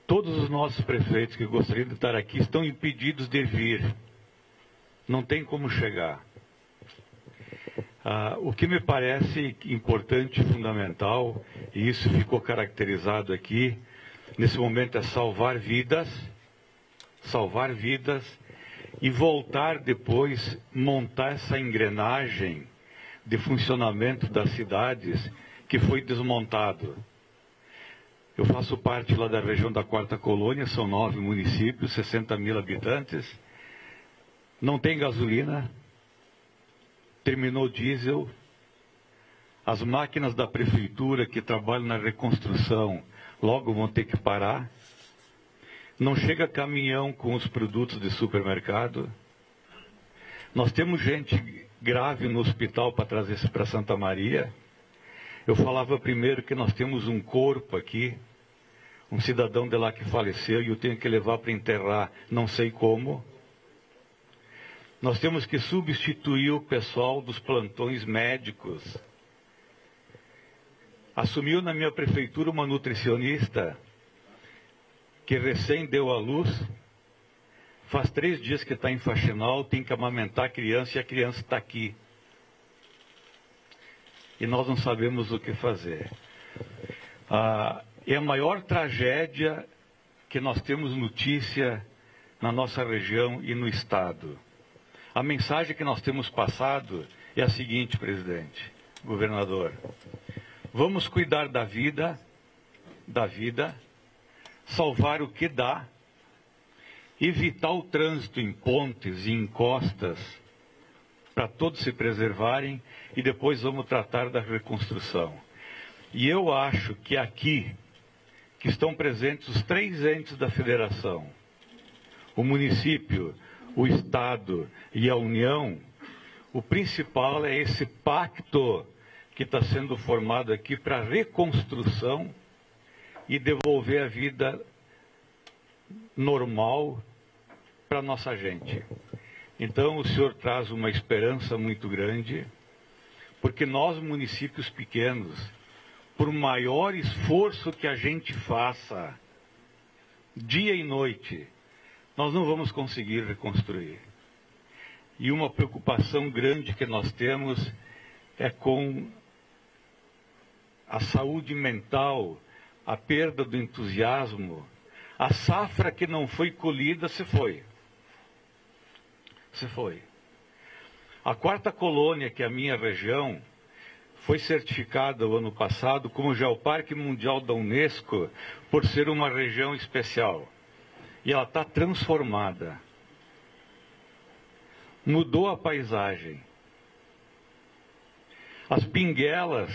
Todos os nossos prefeitos que gostariam de estar aqui estão impedidos de vir. Não tem como chegar. O que me parece importante e fundamental, e isso ficou caracterizado aqui, nesse momento é salvar vidas e voltar depois, montar essa engrenagem de funcionamento das cidades que foi desmontado. Eu faço parte lá da região da 4ª Colônia, são 9 municípios, 60 mil habitantes, não tem gasolina, terminou o diesel, as máquinas da prefeitura que trabalham na reconstrução logo vão ter que parar, não chega caminhão com os produtos de supermercado, Nós temos gente grave no hospital para trazer para Santa Maria. Eu falava primeiro que nós temos um corpo aqui, um cidadão de lá que faleceu, e eu tenho que levar para enterrar, não sei como. Nós temos que substituir o pessoal dos plantões médicos. Assumiu na minha prefeitura uma nutricionista que recém deu à luz. Faz 3 dias que está em faxinal, tem que amamentar a criança e a criança está aqui. E nós não sabemos o que fazer. É a maior tragédia que nós temos notícia na nossa região e no Estado. A mensagem que nós temos passado é a seguinte, presidente, governador. Vamos cuidar da vida, salvar o que dá, evitar o trânsito em pontes e encostas para todos se preservarem e depois vamos tratar da reconstrução. E eu acho que aqui, que estão presentes os 3 entes da federação, o município, o Estado e a União, o principal é esse pacto que está sendo formado aqui para reconstrução e devolver a vida normal para a nossa gente. Então o senhor traz uma esperança muito grande, porque nós, municípios pequenos, por maior esforço que a gente faça, dia e noite, nós não vamos conseguir reconstruir. E uma preocupação grande que nós temos é com a saúde mental, a perda do entusiasmo, a safra que não foi colhida se foi. Se foi. A 4ª colônia, que é a minha região, foi certificada o ano passado como Geoparque Mundial da Unesco por ser uma região especial. E ela está transformada. Mudou a paisagem. As pinguelas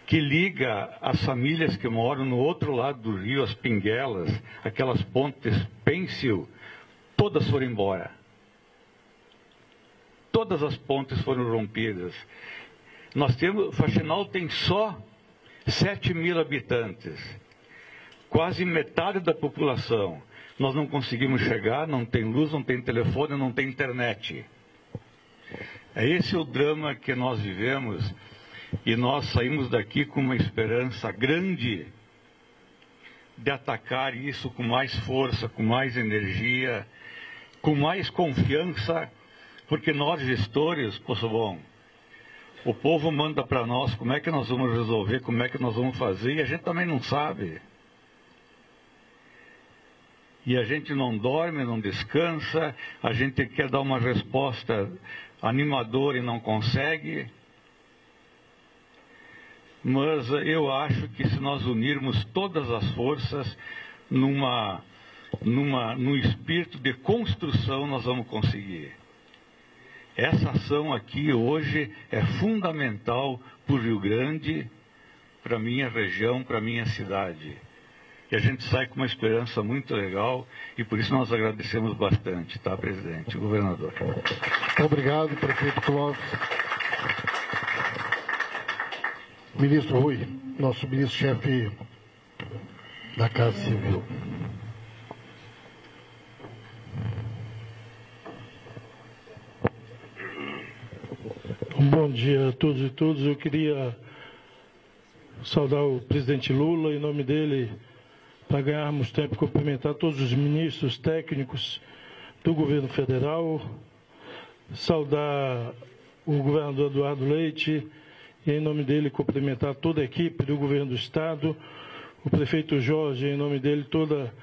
que liga as famílias que moram no outro lado do rio, as pinguelas, aquelas pontes pêncil, todas foram embora. Todas as pontes foram rompidas. Faxinal tem só 7.000 habitantes. Quase metade da população. Nós não conseguimos chegar, não tem luz, não tem telefone, não tem internet. Esse é o drama que nós vivemos. E nós saímos daqui com uma esperança grande de atacar isso com mais força, com mais energia, com mais confiança, porque nós, gestores, o povo manda para nós como é que nós vamos resolver, como é que nós vamos fazer, e a gente também não sabe. E a gente não dorme, não descansa, a gente quer dar uma resposta animadora e não consegue. Mas eu acho que se nós unirmos todas as forças num espírito de construção, nós vamos conseguir. Essa ação aqui hoje é fundamental para o Rio Grande, para a minha região, para a minha cidade. E a gente sai com uma esperança muito legal e por isso nós agradecemos bastante, tá, presidente, governador. Obrigado, prefeito Clóvis. Ministro Rui, nosso ministro-chefe da Casa Civil. Bom dia a todos e todas. Eu queria saudar o presidente Lula, em nome dele, para ganharmos tempo, cumprimentar todos os ministros técnicos do governo federal, saudar o governador Eduardo Leite, e em nome dele cumprimentar toda a equipe do governo do estado, o prefeito Jorge, em nome dele toda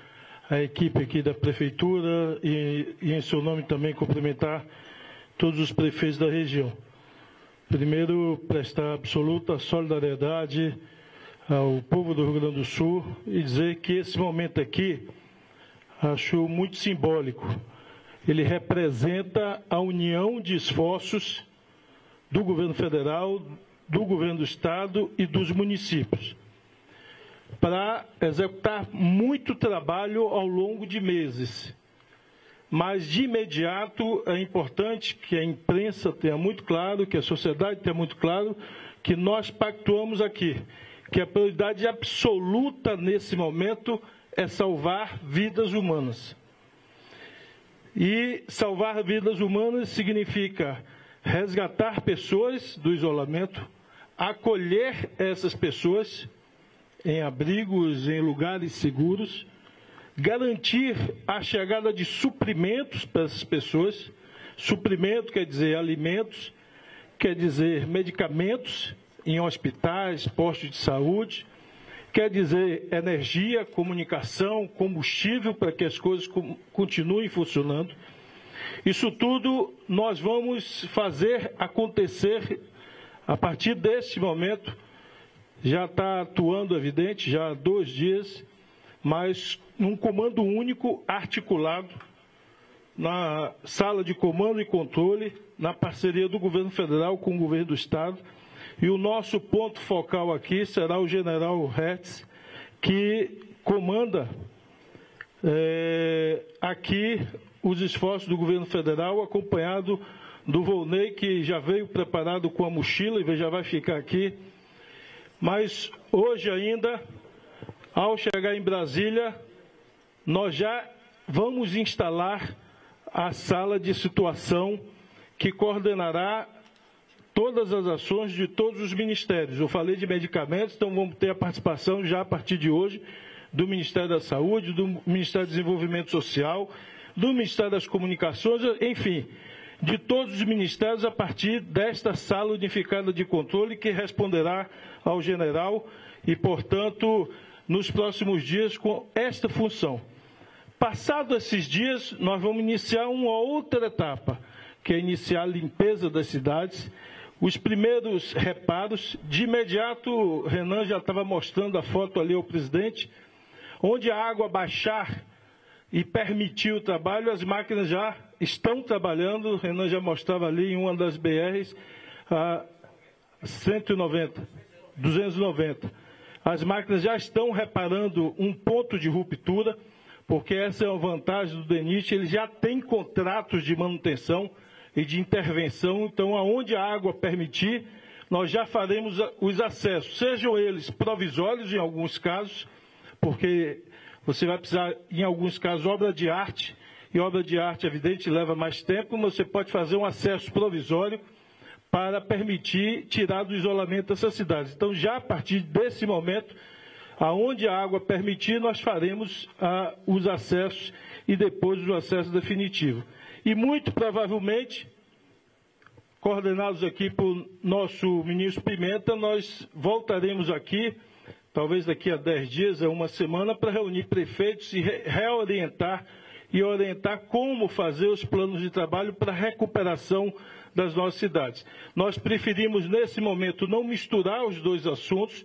a equipe aqui da prefeitura e em seu nome também cumprimentar todos os prefeitos da região. Primeiro, prestar absoluta solidariedade ao povo do Rio Grande do Sul e dizer que esse momento aqui acho muito simbólico. Ele representa a união de esforços do governo federal, do governo do estado e dos municípios para executar muito trabalho ao longo de meses. mas de imediato é importante que a imprensa tenha muito claro, que a sociedade tenha muito claro, que nós pactuamos aqui, que a prioridade absoluta nesse momento é salvar vidas humanas. E salvar vidas humanas significa resgatar pessoas do isolamento, acolher essas pessoas em abrigos, em lugares seguros, garantir a chegada de suprimentos para essas pessoas. Suprimento quer dizer alimentos, quer dizer medicamentos em hospitais, postos de saúde, quer dizer energia, comunicação, combustível para que as coisas continuem funcionando. Isso tudo nós vamos fazer acontecer a partir desse momento. Já está atuando, evidente, já há 2 dias, mas num comando único, articulado, na sala de comando e controle, na parceria do governo federal com o governo do estado. E o nosso ponto focal aqui será o general Hertz, que comanda aqui os esforços do governo federal, acompanhado do Volney, que já veio preparado com a mochila e já vai ficar aqui. Mas hoje ainda, ao chegar em Brasília, nós já vamos instalar a sala de situação que coordenará todas as ações de todos os ministérios. Eu falei de medicamentos, então vamos ter a participação já a partir de hoje do Ministério da Saúde, do Ministério do Desenvolvimento Social, do Ministério das Comunicações, enfim, de todos os ministérios a partir desta sala unificada de controle que responderá ao general e, portanto, nos próximos dias com esta função. Passados esses dias, nós vamos iniciar uma outra etapa, que é iniciar a limpeza das cidades, os primeiros reparos. De imediato, Renan já estava mostrando a foto ali ao presidente, onde a água baixar e permitir o trabalho, as máquinas já estão trabalhando. O Renan já mostrava ali em uma das BRs, a 290. As máquinas já estão reparando um ponto de ruptura, porque essa é a vantagem do DENIT, ele já tem contratos de manutenção e de intervenção, então aonde a água permitir, nós já faremos os acessos, sejam eles provisórios em alguns casos, porque você vai precisar, em alguns casos, obra de arte, e obra de arte, evidente, leva mais tempo, mas você pode fazer um acesso provisório para permitir tirar do isolamento essas cidades. Então, já a partir desse momento, aonde a água permitir, nós faremos os acessos e depois o acesso definitivo. E muito provavelmente, coordenados aqui por nosso ministro Pimenta, nós voltaremos aqui, talvez daqui a 10 dias, a uma semana, para reunir prefeitos e reorientar e orientar como fazer os planos de trabalho para a recuperação das nossas cidades. Nós preferimos, nesse momento, não misturar os dois assuntos,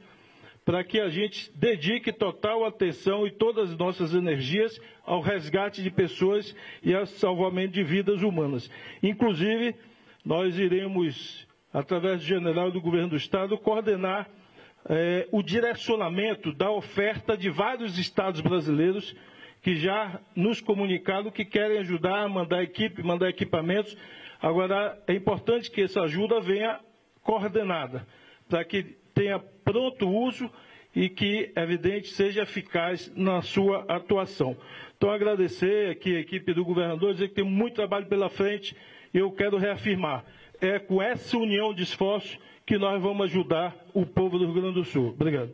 para que a gente dedique total atenção e todas as nossas energias ao resgate de pessoas e ao salvamento de vidas humanas. Inclusive, nós iremos, através do general do governo do estado, coordenar o direcionamento da oferta de vários estados brasileiros que já nos comunicaram que querem ajudar a mandar equipe, mandar equipamentos. Agora, é importante que essa ajuda venha coordenada, para que tenha pronto uso e que, evidente, seja eficaz na sua atuação. Então, agradecer aqui a equipe do governador, dizer que tem muito trabalho pela frente, e eu quero reafirmar, é com essa união de esforços que nós vamos ajudar o povo do Rio Grande do Sul. Obrigado.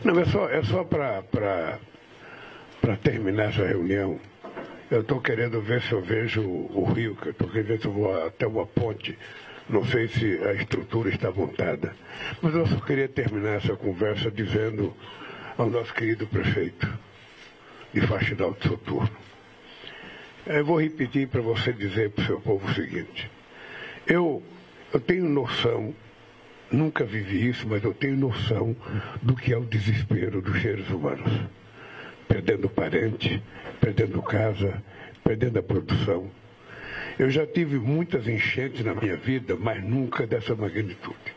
Não, é só para terminar essa reunião. Eu estou querendo ver se eu vejo o rio, que eu estou querendo ver se eu vou até uma ponte. Não sei se a estrutura está montada. Mas eu só queria terminar essa conversa dizendo ao nosso querido prefeito de Faxinal de Soturno. Eu vou repetir para você dizer para o seu povo o seguinte. Eu tenho noção, nunca vivi isso, mas eu tenho noção do que é o desespero dos seres humanos. Perdendo parente, perdendo casa, perdendo a produção. Eu já tive muitas enchentes na minha vida, mas nunca dessa magnitude.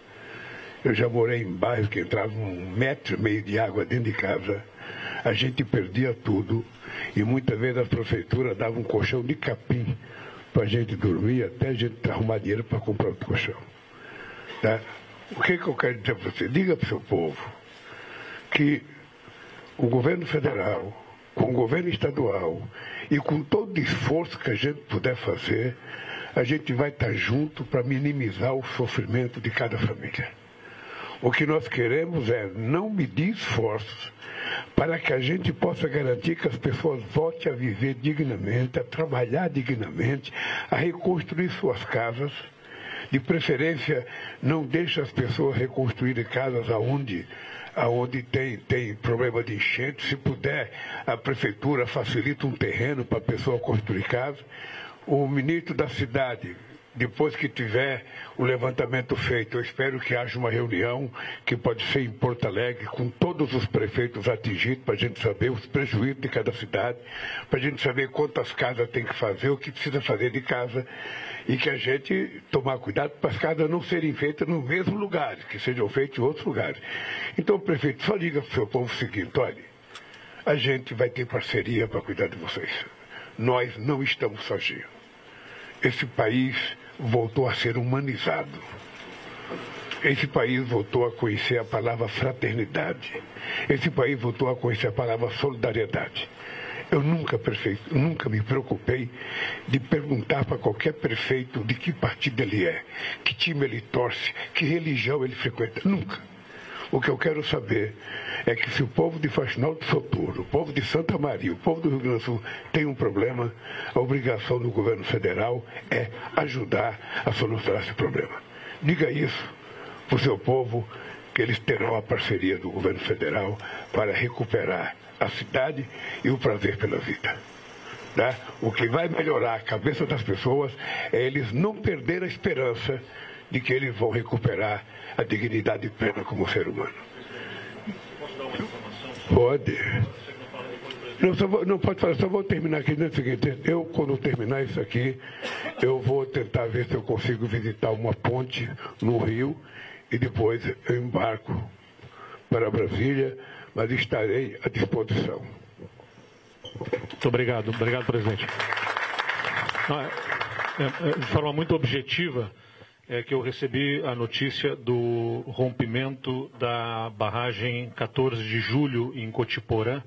Eu já morei em bairros que entrava 1,5 metro de água dentro de casa. A gente perdia tudo e muitas vezes a prefeitura dava um colchão de capim para a gente dormir até a gente arrumar dinheiro para comprar outro colchão. Tá? O que eu quero dizer para você? Diga para o seu povo que o governo federal, com o governo estadual e com todo o esforço que a gente puder fazer, a gente vai estar junto para minimizar o sofrimento de cada família. O que nós queremos é não medir esforços para que a gente possa garantir que as pessoas voltem a viver dignamente, a trabalhar dignamente, a reconstruir suas casas. De preferência, não deixe as pessoas reconstruírem casas aonde tem problema de enchente. Se puder, a prefeitura facilita um terreno para a pessoa construir casa. O ministro da cidade, depois que tiver o levantamento feito, eu espero que haja uma reunião que pode ser em Porto Alegre com todos os prefeitos atingidos para a gente saber os prejuízos de cada cidade, para a gente saber quantas casas tem que fazer, o que precisa fazer de casa e que a gente tomar cuidado para as casas não serem feitas no mesmo lugar, que sejam feitas em outros lugares. Então, prefeito, só diga para o seu povo o seguinte: olha, a gente vai ter parceria para cuidar de vocês. Nós não estamos sozinhos. Esse país voltou a ser humanizado. Esse país voltou a conhecer a palavra fraternidade. Esse país voltou a conhecer a palavra solidariedade. Eu nunca me preocupei de perguntar para qualquer prefeito de que partido ele é, que time ele torce, que religião ele frequenta. Nunca. O que eu quero saber é que se o povo de Faxinal do Soturno, o povo de Santa Maria, o povo do Rio Grande do Sul tem um problema, a obrigação do governo federal é ajudar a solucionar esse problema. Diga isso para o seu povo, que eles terão a parceria do governo federal para recuperar a cidade e o prazer pela vida. Tá? O que vai melhorar a cabeça das pessoas é eles não perderem a esperança de que eles vão recuperar a dignidade plena como ser humano. Posso dar uma informação? Pode. Não pode falar, só vou terminar aqui no seguinte: eu, quando terminar isso aqui, eu vou tentar ver se eu consigo visitar uma ponte no Rio e depois eu embarco para Brasília, mas estarei à disposição. Muito obrigado. Obrigado, presidente. De forma muito objetiva, é que eu recebi a notícia do rompimento da barragem 14 de julho em Cotiporã,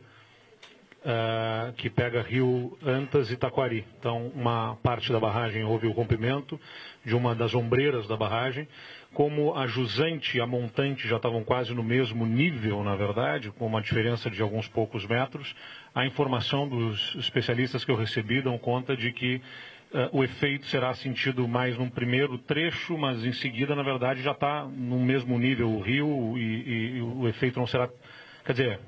que pega Rio Antas e Taquari. Então, uma parte da barragem houve o rompimento de uma das ombreiras da barragem. Como a jusante e a montante já estavam quase no mesmo nível, na verdade, com uma diferença de alguns poucos metros, a informação dos especialistas que eu recebi dão conta de que o efeito será sentido mais num primeiro trecho, mas em seguida, na verdade, já está no mesmo nível o rio e o efeito não será... Quer dizer,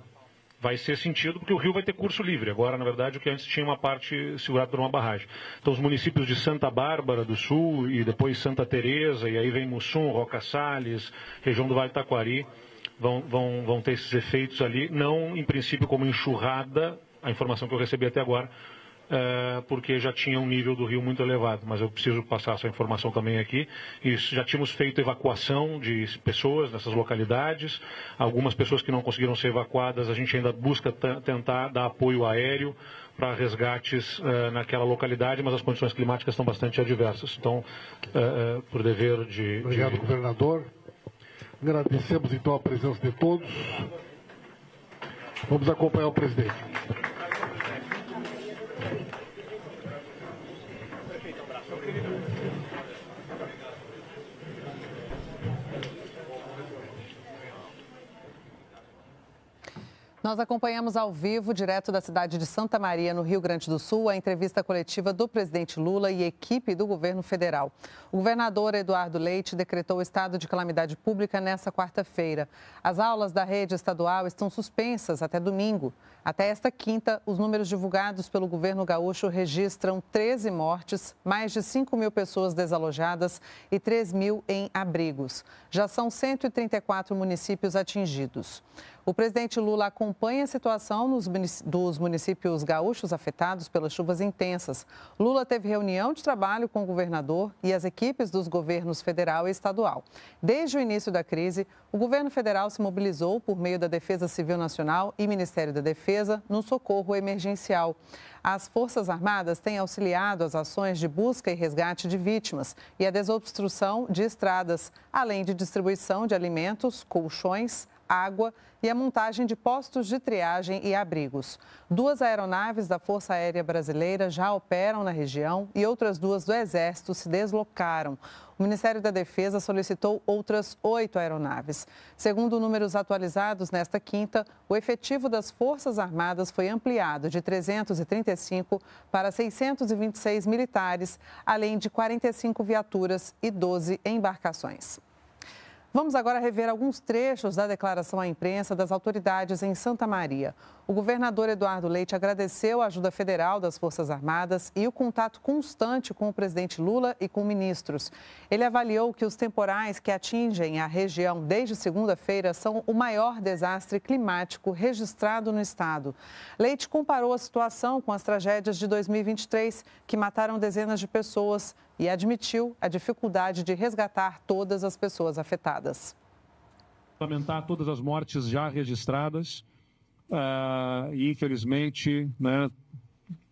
vai ser sentido porque o rio vai ter curso livre. Agora, na verdade, o que antes tinha uma parte segurada por uma barragem. Então, os municípios de Santa Bárbara do Sul e depois Santa Teresa, e aí vem Mussum, Roca Salles, região do Vale do Taquari, vão ter esses efeitos ali, não, em princípio, como enxurrada, a informação que eu recebi até agora, porque já tinha um nível do rio muito elevado, mas eu preciso passar essa informação também aqui. E já tínhamos feito evacuação de pessoas nessas localidades, algumas pessoas que não conseguiram ser evacuadas, a gente ainda busca tentar dar apoio aéreo para resgates naquela localidade, mas as condições climáticas estão bastante adversas. Então, por dever de... Obrigado, governador. Agradecemos então a presença de todos. Vamos acompanhar o presidente. Nós acompanhamos ao vivo, direto da cidade de Santa Maria, no Rio Grande do Sul, a entrevista coletiva do presidente Lula e equipe do governo federal. O governador Eduardo Leite decretou o estado de calamidade pública nesta quarta-feira. As aulas da rede estadual estão suspensas até domingo. Até esta quinta, os números divulgados pelo governo gaúcho registram 13 mortes, mais de 5.000 pessoas desalojadas e 3.000 em abrigos. Já são 134 municípios atingidos. O presidente Lula acompanha a situação dos municípios gaúchos afetados pelas chuvas intensas. Lula teve reunião de trabalho com o governador e as equipes dos governos federal e estadual. Desde o início da crise, o governo federal se mobilizou por meio da Defesa Civil Nacional e Ministério da Defesa no socorro emergencial. As Forças Armadas têm auxiliado as ações de busca e resgate de vítimas e a desobstrução de estradas, além de distribuição de alimentos, colchões, água e a montagem de postos de triagem e abrigos. 2 aeronaves da Força Aérea Brasileira já operam na região e outras 2 do Exército se deslocaram. O Ministério da Defesa solicitou outras 8 aeronaves. Segundo números atualizados nesta quinta, o efetivo das Forças Armadas foi ampliado de 335 para 626 militares, além de 45 viaturas e 12 embarcações. Vamos agora rever alguns trechos da declaração à imprensa das autoridades em Santa Maria. O governador Eduardo Leite agradeceu a ajuda federal das Forças Armadas e o contato constante com o presidente Lula e com ministros. Ele avaliou que os temporais que atingem a região desde segunda-feira são o maior desastre climático registrado no estado. Leite comparou a situação com as tragédias de 2023, que mataram dezenas de pessoas, e admitiu a dificuldade de resgatar todas as pessoas afetadas. Lamentar todas as mortes já registradas e, infelizmente,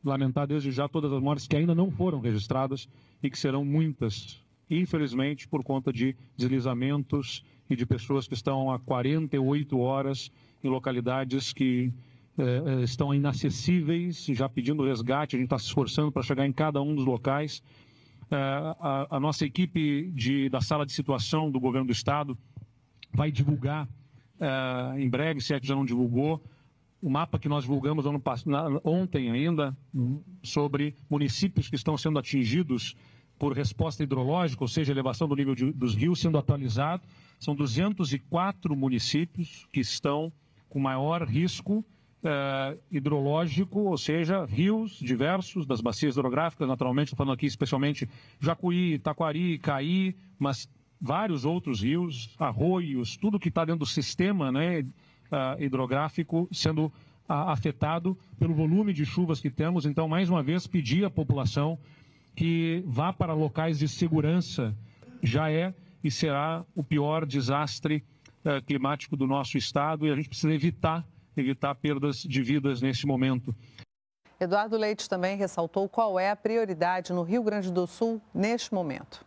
lamentar desde já todas as mortes que ainda não foram registradas e que serão muitas, infelizmente, por conta de deslizamentos e de pessoas que estão há 48 horas em localidades que estão inacessíveis, já pedindo resgate. A gente está se esforçando para chegar em cada um dos locais. A nossa equipe da sala de situação do governo do estado vai divulgar em breve, se é que já não divulgou, o mapa que nós divulgamos ontem ainda, sobre municípios que estão sendo atingidos por resposta hidrológica, ou seja, elevação do nível dos rios sendo atualizado. São 204 municípios que estão com maior risco hidrológico, ou seja, rios diversos das bacias hidrográficas, naturalmente, estou falando aqui especialmente Jacuí, Taquari, Caí, mas vários outros rios, arroios, tudo que está dentro do sistema hidrográfico sendo afetado pelo volume de chuvas que temos. Então, mais uma vez, pedir à população que vá para locais de segurança. Já é e será o pior desastre climático do nosso estado e a gente precisa evitar perdas de vidas nesse momento. Eduardo Leite também ressaltou qual é a prioridade no Rio Grande do Sul neste momento.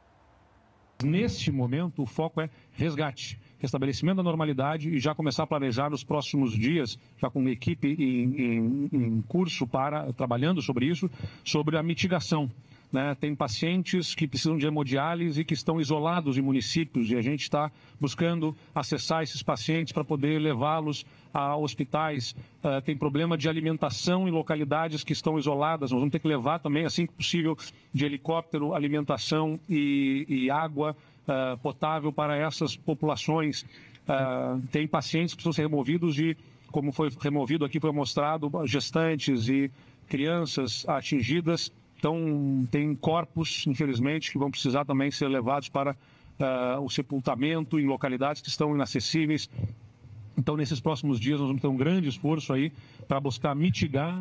Neste momento, o foco é resgate, restabelecimento da normalidade e já começar a planejar nos próximos dias, já com uma equipe em curso trabalhando sobre isso, sobre a mitigação. Tem pacientes que precisam de hemodiálise e que estão isolados em municípios e a gente está buscando acessar esses pacientes para poder levá-los a hospitais. Tem problema de alimentação em localidades que estão isoladas. Nós vamos ter que levar também, assim que possível, de helicóptero, alimentação e água potável para essas populações. Tem pacientes que precisam ser removidos como foi removido aqui, foi mostrado, gestantes e crianças atingidas. Então, tem corpos, infelizmente, que vão precisar também ser levados para o sepultamento em localidades que estão inacessíveis. Então, nesses próximos dias, nós vamos ter um grande esforço aí para buscar mitigar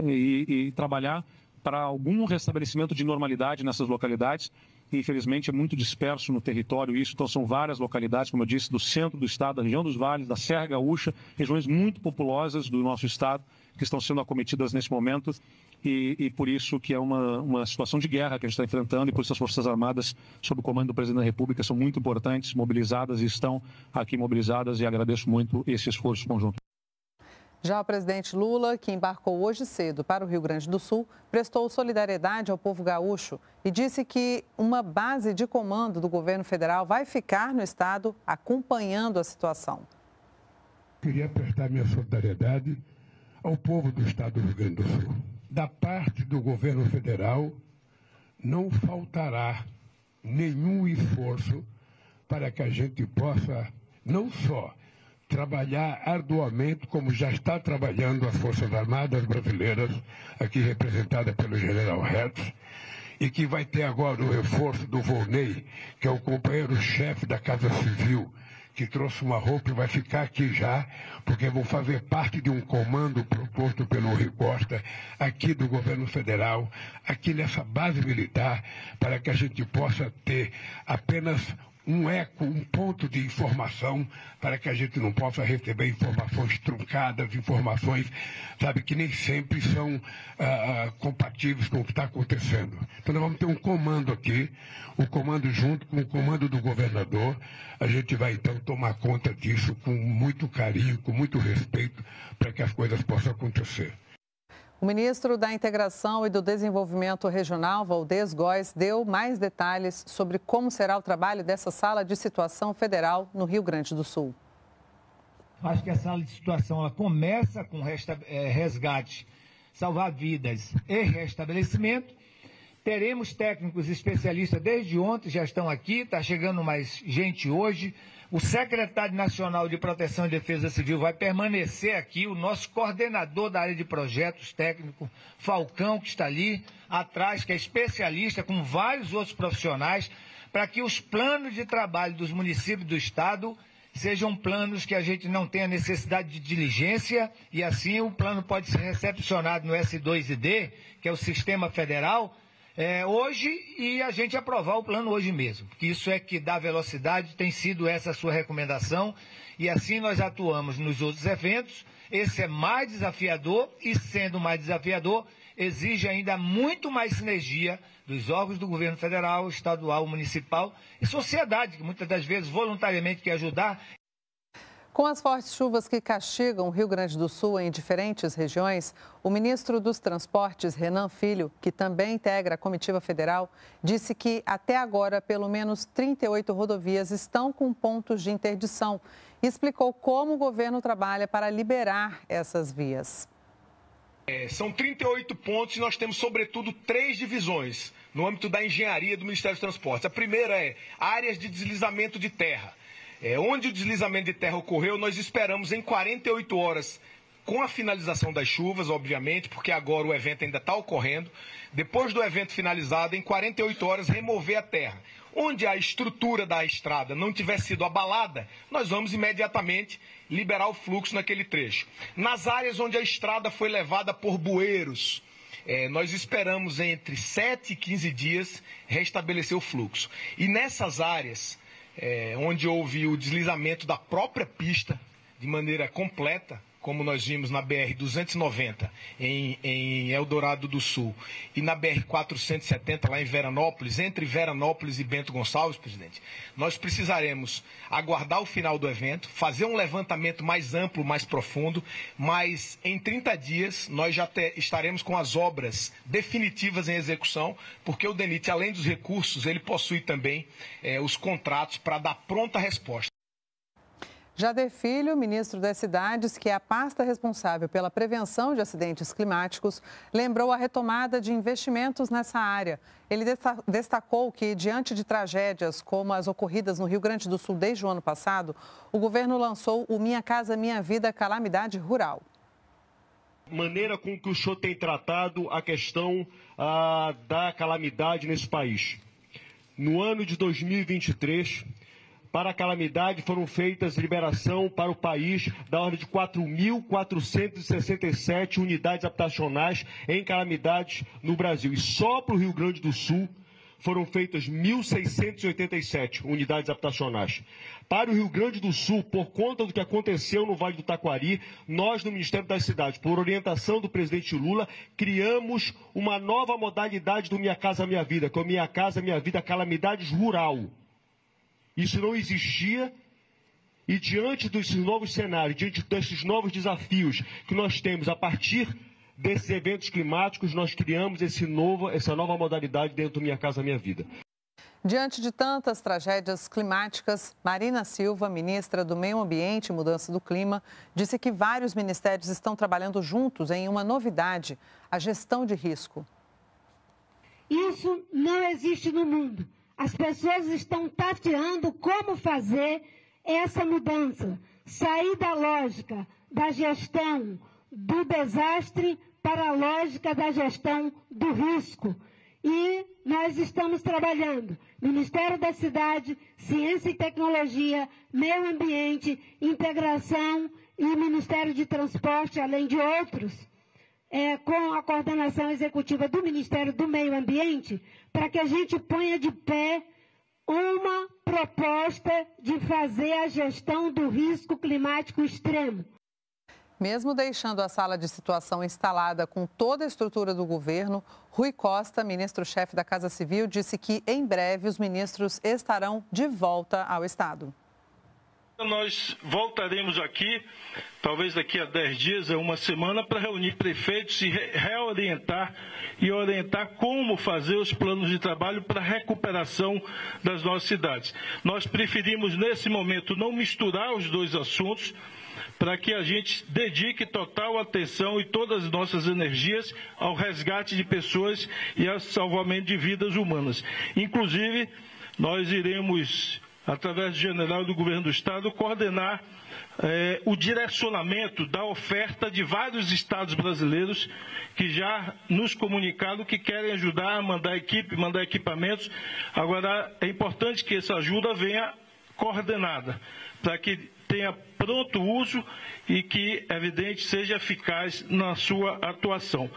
e trabalhar para algum restabelecimento de normalidade nessas localidades. E, infelizmente, é muito disperso no território isso. Então, são várias localidades, como eu disse, do centro do estado, da região dos vales, da Serra Gaúcha, regiões muito populosas do nosso estado, que estão sendo acometidas nesse momento. E por isso que é uma situação de guerra que a gente está enfrentando e por isso as Forças Armadas, sob o comando do Presidente da República, são muito importantes, mobilizadas e estão aqui mobilizadas e agradeço muito esse esforço conjunto. Já o presidente Lula, que embarcou hoje cedo para o Rio Grande do Sul, prestou solidariedade ao povo gaúcho e disse que uma base de comando do governo federal vai ficar no estado acompanhando a situação. Queria prestar minha solidariedade ao povo do estado do Rio Grande do Sul. Da parte do governo federal, não faltará nenhum esforço para que a gente possa não só trabalhar arduamente, como já está trabalhando as Forças Armadas Brasileiras, aqui representada pelo general Hertz, e que vai ter agora o reforço do Volney, que é o companheiro-chefe da Casa Civil, que trouxe uma roupa e vai ficar aqui já, porque vão fazer parte de um comando proposto pelo Rui Costa, aqui do governo federal, aqui nessa base militar, para que a gente possa ter apenas um eco, um ponto de informação, para que a gente não possa receber informações truncadas, informações, sabe, que nem sempre são compatíveis com o que está acontecendo. Então nós vamos ter um comando aqui, o comando junto com o comando do governador. A gente vai então tomar conta disso com muito carinho, com muito respeito, para que as coisas possam acontecer. O ministro da Integração e do Desenvolvimento Regional, Valdez Góes, deu mais detalhes sobre como será o trabalho dessa sala de situação federal no Rio Grande do Sul. Acho que a sala de situação ela começa com resgate, salvar vidas e restabelecimento. Teremos técnicos especialistas desde ontem, já estão aqui, está chegando mais gente hoje. O secretário nacional de Proteção e Defesa Civil vai permanecer aqui, o nosso coordenador da área de projetos técnico, Falcão, que está ali atrás, que é especialista, com vários outros profissionais, para que os planos de trabalho dos municípios do estado sejam planos que a gente não tenha necessidade de diligência, e assim o plano pode ser recepcionado no S2ID, que é o sistema federal, hoje, e a gente aprovar o plano hoje mesmo, porque isso é que dá velocidade, tem sido essa a sua recomendação, e assim nós atuamos nos outros eventos. Esse é mais desafiador, e sendo mais desafiador, exige ainda muito mais sinergia dos órgãos do governo federal, estadual, municipal e sociedade, que muitas das vezes voluntariamente quer ajudar. Com as fortes chuvas que castigam o Rio Grande do Sul em diferentes regiões, o ministro dos Transportes, Renan Filho, que também integra a comitiva federal, disse que até agora pelo menos 38 rodovias estão com pontos de interdição e explicou como o governo trabalha para liberar essas vias. São 38 pontos e nós temos, sobretudo, 3 divisões no âmbito da engenharia do Ministério dos Transportes. A primeira é áreas de deslizamento de terra. Onde o deslizamento de terra ocorreu, nós esperamos em 48 horas, com a finalização das chuvas, obviamente, porque agora o evento ainda está ocorrendo. Depois do evento finalizado, em 48 horas, remover a terra. Onde a estrutura da estrada não tiver sido abalada, nós vamos imediatamente liberar o fluxo naquele trecho. Nas áreas onde a estrada foi levada por bueiros, nós esperamos entre 7 e 15 dias restabelecer o fluxo. E nessas áreas, onde houve o deslizamento da própria pista de maneira completa, como nós vimos na BR-290 em Eldorado do Sul e na BR-470 lá em Veranópolis, entre Veranópolis e Bento Gonçalves, presidente, nós precisaremos aguardar o final do evento, fazer um levantamento mais amplo, mais profundo, mas em 30 dias nós já estaremos com as obras definitivas em execução, porque o DENIT, além dos recursos, ele possui também os contratos para dar pronta resposta. Jader Filho, ministro das Cidades, que é a pasta responsável pela prevenção de acidentes climáticos, lembrou a retomada de investimentos nessa área. Ele destacou que, diante de tragédias como as ocorridas no Rio Grande do Sul desde o ano passado, o governo lançou o Minha Casa Minha Vida Calamidade Rural. Maneira com que o senhor tem tratado a questão da calamidade nesse país. No ano de 2023... para a calamidade foram feitas liberação para o país da ordem de 4.467 unidades habitacionais em calamidades no Brasil. E só para o Rio Grande do Sul foram feitas 1.687 unidades habitacionais. Para o Rio Grande do Sul, por conta do que aconteceu no Vale do Taquari, nós no Ministério das Cidades, por orientação do presidente Lula, criamos uma nova modalidade do Minha Casa Minha Vida, que é o Minha Casa Minha Vida Calamidades Rural. Isso não existia, e diante desses novos cenários, diante desses novos desafios que nós temos a partir desses eventos climáticos, nós criamos essa nova modalidade dentro do Minha Casa Minha Vida. Diante de tantas tragédias climáticas, Marina Silva, ministra do Meio Ambiente e Mudança do Clima, disse que vários ministérios estão trabalhando juntos em uma novidade, a gestão de risco. Isso não existe no mundo. As pessoas estão tateando como fazer essa mudança, sair da lógica da gestão do desastre para a lógica da gestão do risco. E nós estamos trabalhando, Ministério da Cidade, Ciência e Tecnologia, Meio Ambiente, Integração e Ministério de Transporte, além de outros, com a coordenação executiva do Ministério do Meio Ambiente, para que a gente ponha de pé uma proposta de fazer a gestão do risco climático extremo. Mesmo deixando a sala de situação instalada com toda a estrutura do governo, Rui Costa, ministro-chefe da Casa Civil, disse que em breve os ministros estarão de volta ao Estado. Nós voltaremos aqui, talvez daqui a 10 dias, uma semana, para reunir prefeitos e reorientar e orientar como fazer os planos de trabalho para a recuperação das nossas cidades. Nós preferimos, nesse momento, não misturar os dois assuntos, para que a gente dedique total atenção e todas as nossas energias ao resgate de pessoas e ao salvamento de vidas humanas. Inclusive, nós iremos, através do general do governo do Estado, coordenar o direcionamento da oferta de vários estados brasileiros que já nos comunicaram que querem ajudar a mandar equipe, mandar equipamentos. Agora, é importante que essa ajuda venha coordenada, para que tenha pronto uso e que, evidente, seja eficaz na sua atuação.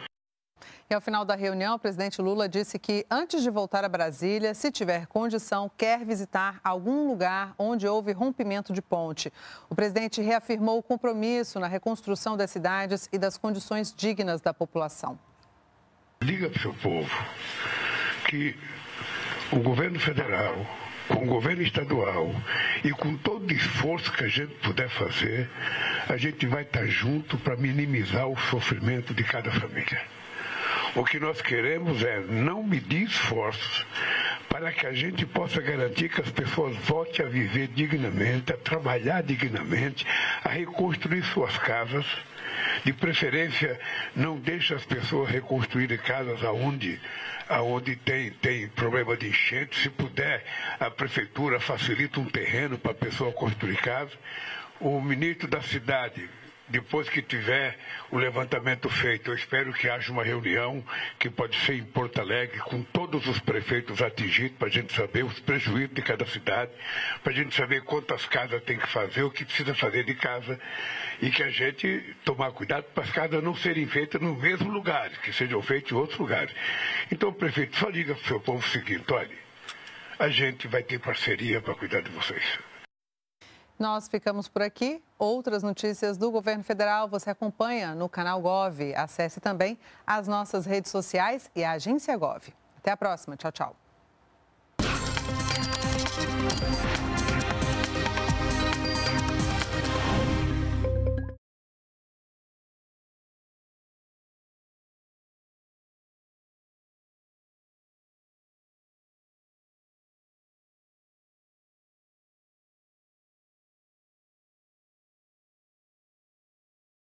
E ao final da reunião, o presidente Lula disse que, antes de voltar a Brasília, se tiver condição, quer visitar algum lugar onde houve rompimento de ponte. O presidente reafirmou o compromisso na reconstrução das cidades e das condições dignas da população. Diga para o seu povo que o governo federal, com o governo estadual e com todo o esforço que a gente puder fazer, a gente vai estar junto para minimizar o sofrimento de cada família. O que nós queremos é não medir esforços para que a gente possa garantir que as pessoas voltem a viver dignamente, a trabalhar dignamente, a reconstruir suas casas. De preferência, não deixe as pessoas reconstruírem casas aonde tem problema de enchente. Se puder, a prefeitura facilita um terreno para a pessoa construir casa. O ministro da cidade, depois que tiver o levantamento feito, eu espero que haja uma reunião que pode ser em Porto Alegre com todos os prefeitos atingidos para a gente saber os prejuízos de cada cidade, para a gente saber quantas casas tem que fazer, o que precisa fazer de casa e que a gente tomar cuidado para as casas não serem feitas no mesmo lugar, que sejam feitas em outros lugares. Então, prefeito, só diga para o seu povo o seguinte: olha, a gente vai ter parceria para cuidar de vocês. Nós ficamos por aqui. Outras notícias do governo federal você acompanha no canal Gov. Acesse também as nossas redes sociais e a Agência Gov. Até a próxima. Tchau, tchau.